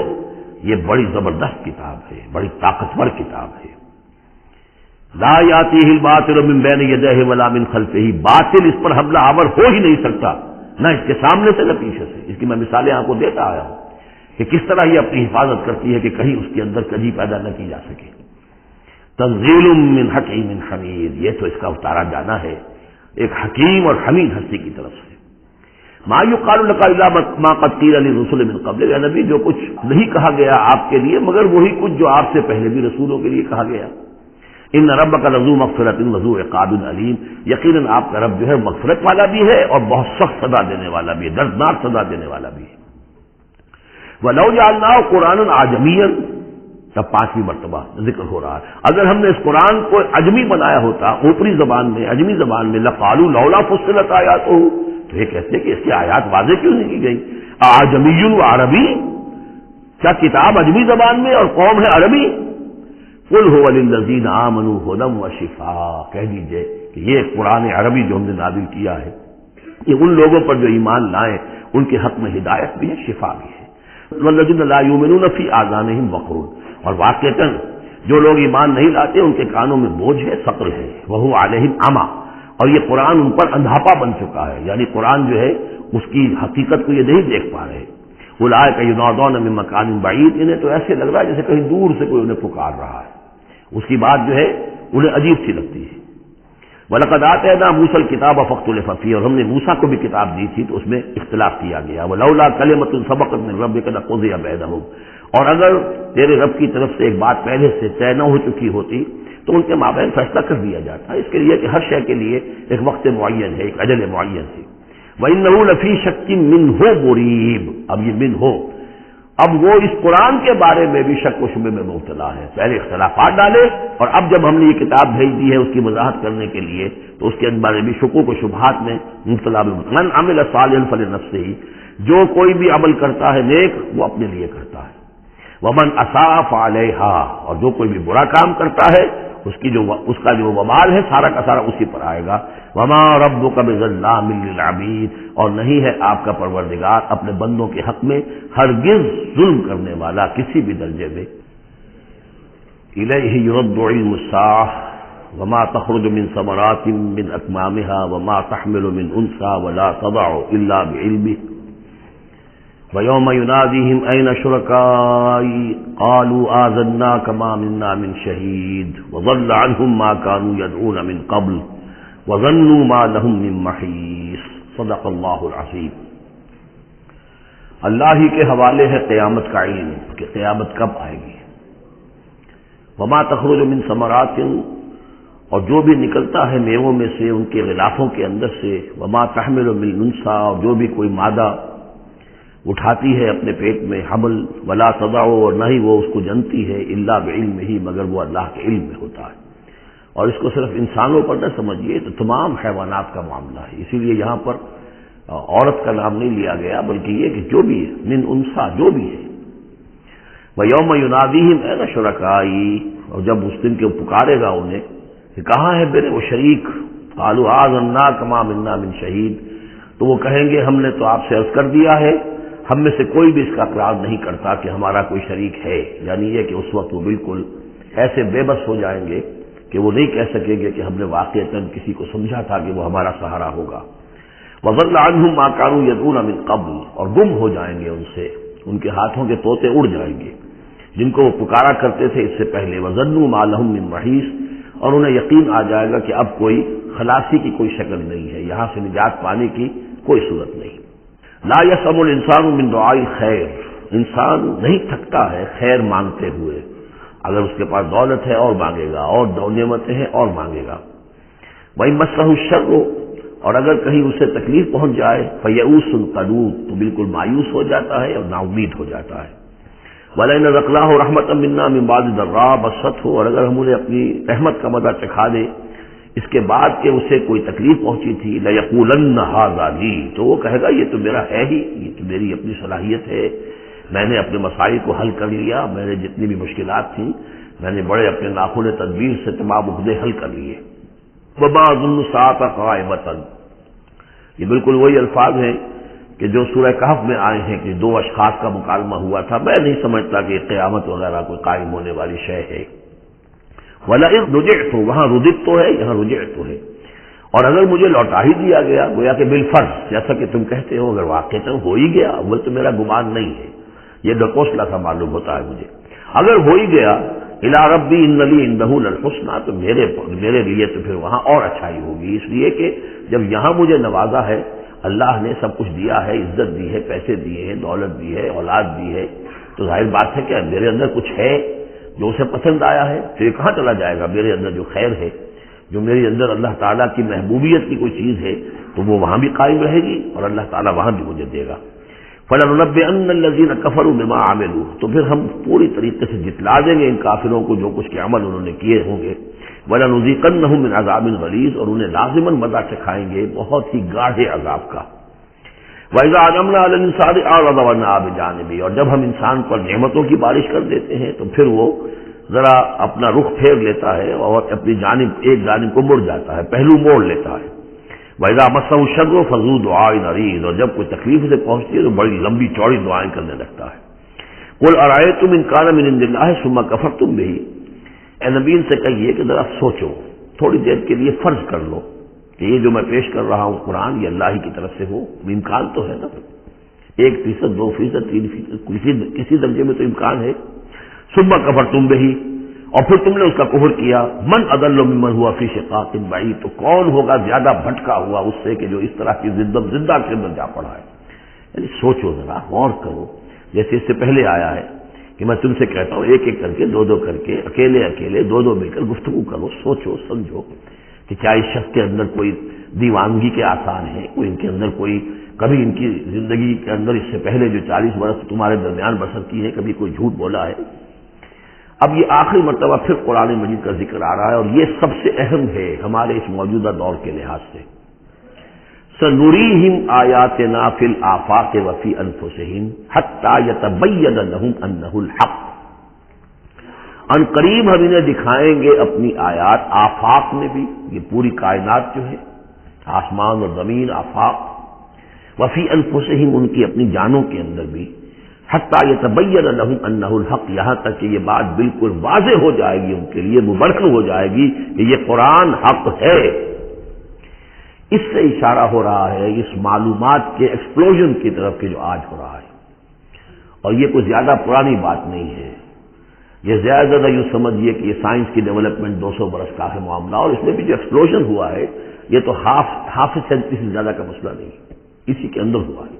[SPEAKER 1] یہ بڑی زبردست کتاب ہے، بڑی طاقتور کتاب ہے. لا یاتیہ الباطل من بین یدیہ ولا من خلفہ، باطل اس پر حملہ آور ہو ہی نہیں سکتا، نہ اس کے سامنے سے نہ پیچھے سے. اس کی میں مثالیں آپ کو دیتا آیا ہوں کہ کس طرح یہ اپنی حفاظت کرتی ہے کہ کہیں اس کے اندر کجی پیدا نہ کی جا سکے. تنزیل من حکیم حمید، یہ تو اس کا اتارا جانا ہے ایک حکیم اور حمید ہستی کی طرف سے. ما یقال لک الا ما قد قیل للرسل من قبل، اے نبی جو کچھ نہیں کہا گیا آپ کے لیے مگر وہی کچھ جو آپ سے پہلے بھی رسولوں کے لیے کہا گیا. ان ربک لذو مغفرۃ وذو عقاب علیم، یقیناً آپ کا رب جو ہے مغفرت والا بھی ہے اور بہت سخت سزا دینے والا بھی ہے، دردناک سزا دینے والا بھی ہے. وَلَوْ جَعَلْنَاهُ قُرْآنًا عَجَمِيًّا، تب 5ویں مرتبہ ذکر ہو رہا ہے، اگر ہم نے اس قرآن کو عجمی بنایا ہوتا، اوپری زبان میں، عجمی زبان میں، لَقَالُوا لَوْلَا فُصِّلَتْ آیَاتُهُ، تو یہ کہتے کہ اس کی آیات واضح کیوں نہیں کی گئی. اعجمی و عربی، کیا کتاب عجمی زبان میں اور قوم ہے عربی. قُلْ هُوَ لِلَّذِينَ آمَنُوا هُدًى وَشِفَاءٌ، کہہ دیجئے کہ یہ قرآن عربی جو ہم نے نازل کیا ہے یہ ان لوگوں پر جو ایمان لائیں ان کے حق میں ہدایت بھی ہے، شفا بھی ہے. وَالَّذِينَ لَا يُؤْمِنُونَ فِي آذَانِهِمْ وَقْرٌ، اور واقعتاً جو لوگ ایمان نہیں لاتے ان کے کانوں میں بوجھ ہے، ثقل ہے. وَهُوَ عَلَيْهِمْ عَمًى، اور یہ قرآن ان پر اندھاپا بن چکا ہے، یعنی قرآن جو ہے اس کی حقیقت کو یہ نہیں دیکھ پا رہے. اولئک ینادون من مکان بعید، انہیں تو ایسے لگ رہا ہے جیسے کہیں دور سے کوئی انہیں پکار رہا ہے، اس کی بات جو ہے انہیں عجیب سی لگتی ہے. وَلَقَدْ آتَيْنَا مُوسَى الْكِتَابَ فَاخْتُلِفَ فِيهِ، اور ہم نے موسیٰ کو بھی کتاب دی تھی تو اس میں اختلاف کیا گیا. وَلَوْلَا كَلِمَةٌ سَبَقَتْ مِنْ رَبِّكَ لَقُضِيَ بَيْنَهُمْ، اور اگر تیرے رب کی طرف سے ایک بات پہلے سے طے نہ ہو چکی ہوتی تو ان کے مابین فیصلہ کر دیا جاتا. اس کے لیے کہ ہر شے کے لیے ایک وقت معین ہے، ایک اجل معین ہے. وَإِنَّهُ لَفِي شَكٍّ مِّنْهُ مُرِيبٍ، اب یہ من ہو، اب وہ اس قرآن کے بارے میں بھی شک و شبے میں مبتلا ہے. پہلے اختلافات ڈالے اور اب جب ہم نے یہ کتاب بھیج دی ہے اس کی وضاحت کرنے کے لیے تو اس کے بارے میں شکوک و شبہات میں مبتلا بھی. من عمل صالحا فلنفسہ، جو کوئی بھی عمل کرتا ہے نیک وہ اپنے لیے کرتا ہے. ومن اساء فعلیہا، اور جو کوئی بھی برا کام کرتا ہے اس کا جو وبال ہے سارا کا سارا اسی پر آئے گا. وما ربک بظلام للعبید، اور نہیں ہے آپ کا پروردگار اپنے بندوں کے حق میں ہرگز ظلم کرنے والا کسی بھی درجے میں. الیہ یرد علم الساعہ وما تخرج من ثمرات من اکمامها وما تحمل من انثى ولا تضع الا بعلمه وَيَوْمَ يُنَادِيهِمْ أَيْنَ شُرَكَائِي قَالُوا آذَنَّاكَ مَا مِنَّا مِنْ شَهِيدٍ وَضَلَّ عَنْهُمْ مَا كَانُوا يَدْعُونَ مِنْ قَبْلُ وَظَنُّوا مَا لَهُمْ مِنْ مَحِيصٍ. صدق اللہ العظیم. اللہ ہی کے حوالے ہے قیامت کا علم کہ قیامت کب آئے گی. وَمَا تَخْرُجُ مِنْ ثَمَرَاتٍ، اور جو بھی نکلتا ہے میووں میں سے ان کے غلافوں کے اندر سے. وَمَا تَحْمِلُ مِنْ أُنثىٰ، اور جو بھی کوئی مادہ اٹھاتی ہے اپنے پیٹ میں حمل. ولا تضع، اور نہ ہی وہ اس کو جنتی ہے الا بعلمہ، مگر وہ اللہ کے علم میں ہوتا ہے. اور اس کو صرف انسانوں پر نہ سمجھیے، تو تمام حیوانات کا معاملہ ہے. اسی لیے یہاں پر عورت کا نام نہیں لیا گیا بلکہ یہ کہ جو بھی ہے من انثیٰ، جو بھی ہے. وَيَوْمَ يُنَادِيهِمْ أَيْنَ شُرَكَائِي، اور جب اس دن کے پکارے گا انہیں کہ کہاں ہے میرے وہ شریک. قَالُوا آذَنَّاكَ مَا مِنَّا مِنْ شَهِيدٍ، تو وہ کہیں گے ہم نے تو آپ سے عرض کر دیا ہے، ہم میں سے کوئی بھی اس کا اقرار نہیں کرتا کہ ہمارا کوئی شریک ہے. یعنی یہ کہ اس وقت وہ بالکل ایسے بے بس ہو جائیں گے کہ وہ نہیں کہہ سکیں گے کہ ہم نے واقعتاً کسی کو سمجھا تھا کہ وہ ہمارا سہارا ہوگا. وَضَلَّ عَنْهُمْ مَا كَانُوا يَدْعُونَ مِنْ قَبْلُ، اور گم ہو جائیں گے ان سے، ان کے ہاتھوں کے طوطے اڑ جائیں گے جن کو وہ پکارا کرتے تھے اس سے پہلے. وَظَنُّوا مَا لَهُم مِّن مَحِيصٍ، اور انہیں یقین آ جائے گا کہ اب کوئی خلاصی کی کوئی شکل نہیں ہے، یہاں سے نجات پانے کی کوئی صورت نہیں. لا یسأم الانسان من دعاء الخیر، انسان نہیں تھکتا ہے خیر مانگتے ہوئے. اگر اس کے پاس دولت ہے اور مانگے گا، اور نعمتیں ہیں اور مانگے گا. وَإِن مَسَّهُ الشَّرُّ، اور اگر کہیں اسے تکلیف پہنچ جائے فَيَئُوسٌ قَنُوطٌ، تو بالکل مایوس ہو جاتا ہے اور نا امید ہو جاتا ہے. وَلَئِنْ أَذَقْنَاهُ رَحْمَةً مِنَّا مِن بَعْدِ ضَرَّاءٍ مَسَّتْهُ، اور اگر ہم انہیں اپنی رحمت کا مزہ چکھا دے اس کے بعد کہ اسے کوئی تکلیف پہنچی تھی. لَيَقُولَنَّ هَٰذَا لِي، تو وہ کہے گا یہ تو میرا ہے ہی، یہ تو میری اپنی صلاحیت ہے. میں نے اپنے مسائل کو حل کر لیا، میں نے جتنی بھی مشکلات تھیں میں نے بڑے اپنے ناخن تدبیر سے تمام عہدے حل کر لیے۔ وما اظن الساعۃ قائمۃ، یہ بالکل وہی الفاظ ہیں کہ جو سورہ کہف میں آئے ہیں کہ دو اشخاص کا مکالمہ ہوا تھا، میں نہیں سمجھتا کہ قیامت وغیرہ کوئی قائم ہونے والی شے ہے۔ وَلَئِن رُجِعْتُ، وہاں رُجِعْتُ تو ہے، یہاں رُجِعْتُ ہے، اور اگر مجھے لوٹا ہی دیا گیا گویا کہ بالفرض، جیسا کہ تم کہتے ہو، اگر واقعتاً ہو ہی گیا، اول تو میرا گمان نہیں ہے، یہ ڈکوسلا سا معلوم ہوتا ہے مجھے، اگر ہو ہی گیا اِلَىٰ رَبِّي إِنَّ لِي عِندَهُ لَلْحُسْنَىٰ، تو میرے لیے تو پھر وہاں اور اچھائی ہوگی، اس لیے کہ جب یہاں مجھے نوازا ہے، اللہ نے سب کچھ دیا ہے، عزت دی ہے، پیسے دیے ہیں، دولت دی ہے، اولاد دی ہے، تو ظاہر بات ہے کہ میرے اندر کچھ ہے جو اسے پسند آیا ہے، تو یہ کہاں چلا جائے گا؟ میرے اندر جو خیر ہے، جو میرے اندر اللہ تعالیٰ کی محبوبیت کی کوئی چیز ہے، تو وہ وہاں بھی قائم رہے گی اور اللہ تعالیٰ وہاں بھی مجھے دے گا۔ فَلَنُنَبِّئَنَّ الَّذِينَ كَفَرُوا بِمَا عَمِلُوا، تو پھر ہم پوری طریقے سے جتلا دیں گے ان کافروں کو جو کچھ کے عمل انہوں نے کیے ہوں گے۔ وَلَنُذِيقَنَّهُم مِّنْ عَذَابٍ غَلِيظٍ، اور انہیں لازماً مزہ چکھائیں گے بہت ہی گاڑھے عذاب کا۔ وَإِذَا أَنْعَمْنَا عَلَى الْإِنسَانِ أَعْرَضَ وَنَأَىٰ بِجَانِبِهِ، اور جب ہم انسان پر نعمتوں کی بارش کر دیتے ہیں تو پھر وہ ذرا اپنا رخ پھیر لیتا ہے اور اپنی جانب ایک جانب کو مڑ جاتا ہے، پہلو موڑ لیتا ہے۔ وَإِذَا مَسَّهُ الشَّرُّ فَذُو دُعَاءٍ عَرِيضٍ، اور جب کوئی تکلیف اسے پہنچتی ہے تو بڑی لمبی چوڑی دعائیں کرنے لگتا ہے۔ قُلْ أَرَأَيْتُمْ إِنْ كَانَ مِنْ عِندِ اللَّهِ ثُمَّ كَفَرْتُمْ بِهِ، اے نبی ان سے کہیے کہ ذرا سوچو، تھوڑی دیر کے لیے فرض کر لو کہ یہ جو میں پیش کر رہا ہوں قرآن یہ اللہ ہی کی طرف سے ہو، امکان تو ہے نا، 1%، 2%، 3%، کسی درجے میں تو امکان ہے۔ ثُمَّ كَفَرْتُمْ بِهِ، اور پھر تم نے اس کا کفر کیا، من اضل ممن هو فی شقاق بعید، تو کون ہوگا زیادہ بھٹکا ہوا اس سے کہ جو اس طرح کی زندہ کے اندر جا پڑا ہے۔ یعنی سوچو ذرا، غور کرو، جیسے اس سے پہلے آیا ہے کہ میں تم سے کہتا ہوں ایک ایک کر کے، دو دو کر کے، اکیلے اکیلے، دو دو مل کر گفتگو کرو، سوچو سمجھو کہ کیا اس شخص کے اندر کوئی دیوانگی کے آثار ہیں، کوئی ان کے اندر کوئی کبھی ان کی زندگی کے اندر اس سے پہلے جو 40 برس تمہارے درمیان بسر کی ہے کبھی کوئی جھوٹ بولا ہے۔ اب یہ آخری مرتبہ پھر قرآن مجید کا ذکر آ رہا ہے اور یہ سب سے اہم ہے ہمارے اس موجودہ دور کے لحاظ سے۔ سَنُرِيهِمْ آيَاتِنَا فِي الْآفَاقِ وَفِي أَنفُسِهِمْ حَتَّى يَتَبَيَّنَ لَهُمْ أَنَّهُ الْحَقُّ، ان قریب ہم انہیں دکھائیں گے اپنی آیات، آفاق میں بھی، یہ پوری کائنات جو ہے، آسمان اور زمین، آفاق، وفی انفسہم، ان کی اپنی جانوں کے اندر بھی، حتی یتبین لہم انہ الحق، یہاں تک کہ یہ بات بالکل واضح ہو جائے گی ان کے لیے، مبرہن ہو جائے گی کہ یہ قرآن حق ہے۔ اس سے اشارہ ہو رہا ہے اس معلومات کے ایکسپلوژن کی طرف کہ جو آج ہو رہا ہے، اور یہ کوئی زیادہ پرانی بات نہیں ہے، یہ زیادہ یوں سمجھیے کہ یہ سائنس کی ڈیولپمنٹ 200 برس کا ہے معاملہ، اور اس میں بھی جو ایکسپلوژن ہوا ہے یہ تو ہاف سینچری سے زیادہ کا مسئلہ نہیں ہے، اسی کے اندر ہوا ہے۔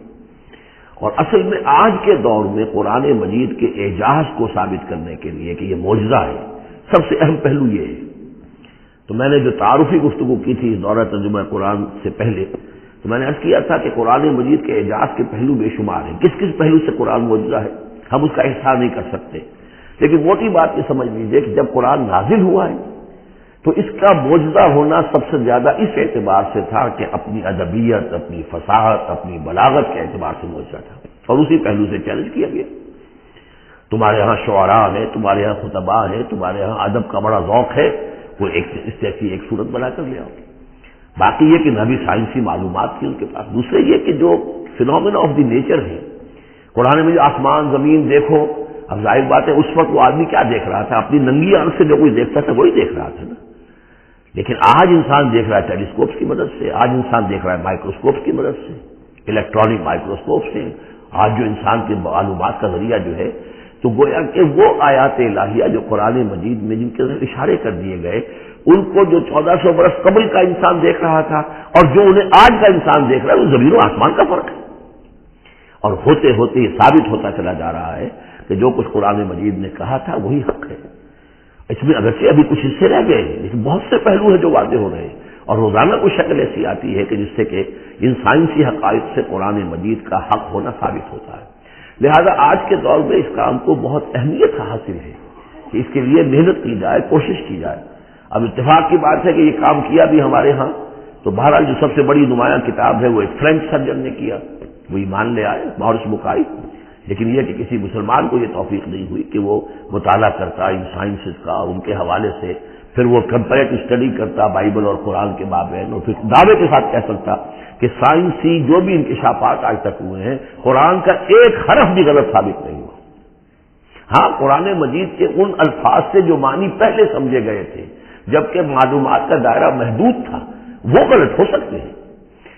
[SPEAKER 1] اور اصل میں آج کے دور میں قرآن مجید کے اعجاز کو ثابت کرنے کے لیے کہ یہ معجزہ ہے، سب سے اہم پہلو یہ ہے۔ تو میں نے جو تعارفی گفتگو کی تھی اس دورہ ترجمہ قرآن سے پہلے، تو میں نے عرض کیا تھا کہ قرآن مجید کے اعجاز کے پہلو بے شمار ہیں، کس کس پہلو سے قرآن معجزہ ہے ہم اس کا احصاء نہیں کر سکتے، لیکن موٹی بات یہ سمجھ لیجیے کہ جب قرآن نازل ہوا ہے تو اس کا معجزہ ہونا سب سے زیادہ اس اعتبار سے تھا کہ اپنی ادبیت، اپنی فصاحت، اپنی بلاغت کے اعتبار سے معجزہ تھا، اور اسی پہلو سے چیلنج کیا گیا۔ تمہارے ہاں شعراء ہیں، تمہارے ہاں خطباء ہیں، تمہارے ہاں ادب کا بڑا ذوق ہے، کوئی اس جیسی ایک صورت بنا کر لے آؤ۔ باقی یہ کہ نہ بھی سائنسی معلومات تھی ان کے پاس، دوسرے یہ کہ جو فینومینا آف دی نیچر ہے قرآن میں، جو آسمان زمین دیکھو، اب ظاہر بات ہے اس وقت وہ آدمی کیا دیکھ رہا تھا، اپنی ننگی آنکھ سے جو کوئی دیکھتا تھا وہی دیکھ رہا تھا نا، لیکن آج انسان دیکھ رہا ہے ٹیلیسکوپ کی مدد سے، آج انسان دیکھ رہا ہے مائکروسکوپ کی مدد سے، الیکٹرانک مائکروسکوپ سے، آج جو انسان کے معلومات کا ذریعہ جو ہے، تو گویا کہ وہ آیات الہیہ جو قرآن مجید میں جن کے اشارے کر دیے گئے، ان کو جو 1400 برس قبل کا انسان دیکھ رہا تھا اور جو انہیں آج کا انسان دیکھ رہا ہے، وہ زمین و آسمان کا فرق ہے۔ اور ہوتے ہوتے یہ ثابت ہوتا چلا جا رہا ہے کہ جو کچھ قرآن مجید نے کہا تھا وہی حق ہے۔ اس میں اگرچہ ابھی کچھ حصے رہ گئے ہیں لیکن بہت سے پہلو ہیں جو واضح ہو رہے ہیں، اور روزانہ کوئی شکل ایسی آتی ہے کہ جس سے کہ ان سائنسی حقائق سے قرآن مجید کا حق ہونا ثابت ہوتا ہے۔ لہذا آج کے دور میں اس کام کو بہت اہمیت حاصل ہے کہ اس کے لیے محنت کی جائے، کوشش کی جائے۔ اب اتفاق کی بات ہے کہ یہ کام کیا بھی ہمارے ہاں، تو بہرحال جو سب سے بڑی نمایاں کتاب ہے وہ ایک فرینچ سرجن نے کیا، وہ ایمان لے آئے، مورس بکائی، لیکن یہ کہ کسی مسلمان کو یہ توفیق نہیں ہوئی کہ وہ مطالعہ کرتا ان سائنسز کا، ان کے حوالے سے پھر وہ کمپیریٹو اسٹڈی کرتا بائبل اور قرآن کے مابین، اور پھر دعوے کے ساتھ کہہ سکتا کہ سائنسی جو بھی انکشافات آج تک ہوئے ہیں قرآن کا ایک حرف بھی غلط ثابت نہیں ہوا۔ ہاں، قرآن مجید کے ان الفاظ سے جو معنی پہلے سمجھے گئے تھے جبکہ معلومات کا دائرہ محدود تھا وہ غلط ہو سکتے ہیں،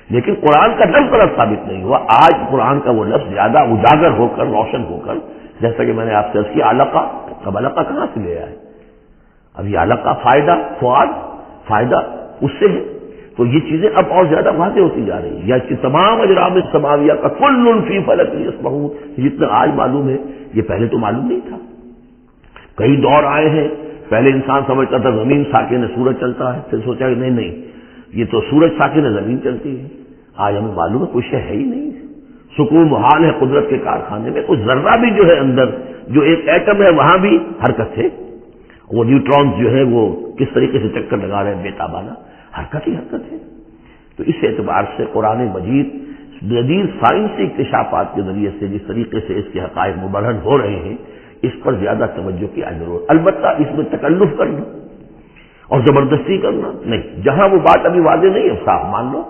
[SPEAKER 1] لیکن قرآن کا لفظ غلط ثابت نہیں ہوا۔ آج قرآن کا وہ لفظ زیادہ اجاگر ہو کر، روشن ہو کر، جیسا کہ میں نے آپ سے عرض کیا علقہ، اب علقہ کہاں سے لے آئے؟ اب یہ علقہ فائدہ، فؤاد فائدہ اس سے ہے، تو یہ چیزیں اب اور زیادہ واضح ہوتی جا رہی ہیں۔ یا اس کی تمام اجرام سماویہ کا کل فی فلک یسبحون، جتنا آج معلوم ہے یہ پہلے تو معلوم نہیں تھا۔ کئی دور آئے ہیں، پہلے انسان سمجھتا تھا زمین ساکن ہے سورج چلتا ہے، پھر سوچا کہ نہیں یہ تو سورج ساکن ہے زمین چلتی ہے۔ آج ہمیں معلوم ہے کوئی شے ہے ہی نہیں، سکون محال ہے قدرت کے کارخانے میں، کوئی ذرہ بھی جو ہے اندر جو ایک ایٹم ہے وہاں بھی حرکت ہے، وہ نیوٹرونز جو ہے وہ کس طریقے سے چکر لگا رہے ہیں بےتابانہ، حرکت ہی حرکت ہے۔ تو اس اعتبار سے قرآن مجید جدید سائنسی اکتشافات کے ذریعے سے جس طریقے سے اس کے حقائق مبرہن ہو رہے ہیں اس پر زیادہ توجہ کی ضرورت، البتہ اس میں تکلف کرنا اور زبردستی کرنا نہیں، جہاں وہ بات ابھی واضح نہیں ہے صاف مان لو،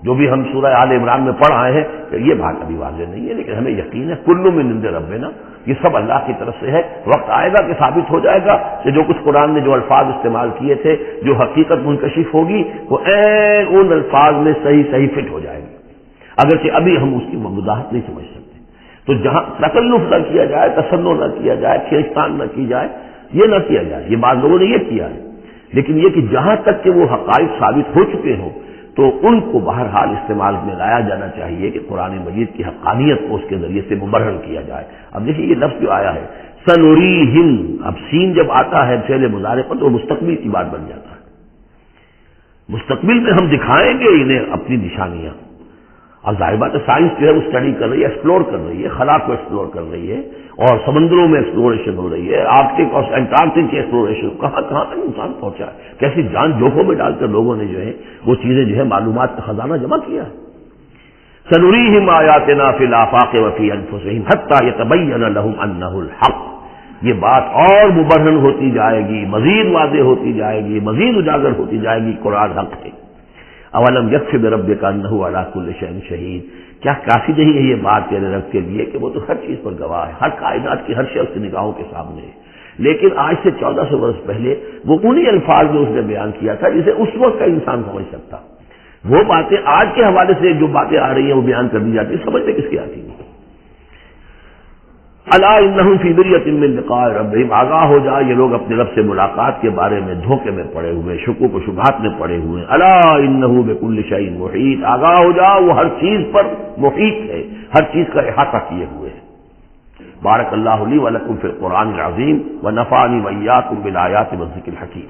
[SPEAKER 1] جو بھی ہم سورہ آل عمران میں پڑھ آئے ہیں کہ یہ بات ابھی واضح نہیں ہے، لیکن ہمیں یقین ہے کل من عند ربنا، یہ سب اللہ کی طرف سے ہے۔ وقت آئے گا کہ ثابت ہو جائے گا کہ جو کچھ قرآن نے جو الفاظ استعمال کیے تھے، جو حقیقت منکشف ہوگی وہ ان الفاظ میں صحیح فٹ ہو جائے گی، اگرچہ ابھی ہم اس کی وضاحت نہیں سمجھ سکتے۔ تو جہاں تکلف نہ کیا جائے، تصنع نہ کیا جائے، کھینچتان نہ کی جائے، یہ نہ کیا جائے، یہ بعض لوگوں نے یہ کیا ہے، لیکن یہ کہ جہاں تک کہ وہ حقائق ثابت ہو چکے ہوں تو ان کو بہرحال استعمال میں لایا جانا چاہیے کہ قرآن مجید کی حقانیت کو اس کے ذریعے سے مبرہن کیا جائے۔ اب دیکھیے یہ لفظ جو آیا ہے سنوریہم، اب سین جب آتا ہے فعل مضارع پر تو وہ مستقبل کی بات بن جاتا ہے، مستقبل میں ہم دکھائیں گے انہیں اپنی نشانیاں۔ اور ظاہر بات ہے سائنس جو ہے وہ اسٹڈی کر رہی ہے، ایکسپلور کر رہی ہے، خلا کو ایکسپلور کر رہی ہے، اور سمندروں میں ایکسپلوریشن ہو رہی ہے، آرکٹک اور انٹارکٹک کی ایکسپلوریشن، کہاں کہاں تک انسان پہنچا ہے، کیسی جان جوخوں میں ڈال کر لوگوں نے جو ہے وہ چیزیں جو ہے معلومات کا خزانہ جمع کیا ہے۔ سنریہم آیاتنا فی الآفاق وفی انفسہم حتی یتبین لہم انہ الحق، یہ بات اور مبرہن ہوتی جائے گی، مزید واضح ہوتی جائے گی، مزید اجاگر ہوتی جائے گی قرآن حق ہے۔ اولم یکفی بربک انہ علی کل شیء شہید، کیا کافی نہیں ہے یہ بات تیرے رب کے لیے کہ وہ تو ہر چیز پر گواہ ہے، ہر کائنات کی ہر شخص کی نگاہوں کے سامنے ہے۔ لیکن آج سے 1400 برس پہلے وہ انہی الفاظ میں اس نے بیان کیا تھا جسے اس وقت کا انسان سمجھ سکتا، وہ باتیں آج کے حوالے سے جو باتیں آ رہی ہیں وہ بیان کر دی جاتی ہیں، سمجھتے کس کی آتی ہیں؟ الا انہم فی مریۃ من لقاء ربہم، آگاہ ہو جا یہ لوگ اپنے رب سے ملاقات کے بارے میں دھوکے میں پڑے ہوئے، شکوک و شبہات میں پڑے ہوئے۔ الا انہ بکل شیء محیط، آگاہ ہو جا وہ ہر چیز پر محیط ہے، ہر چیز کا احاطہ کیے ہوئے ہے۔ بارک اللہ لی ولکم فی القرآن العظیم ونفعنی وإیاکم بالآیات والذکر الحکیم۔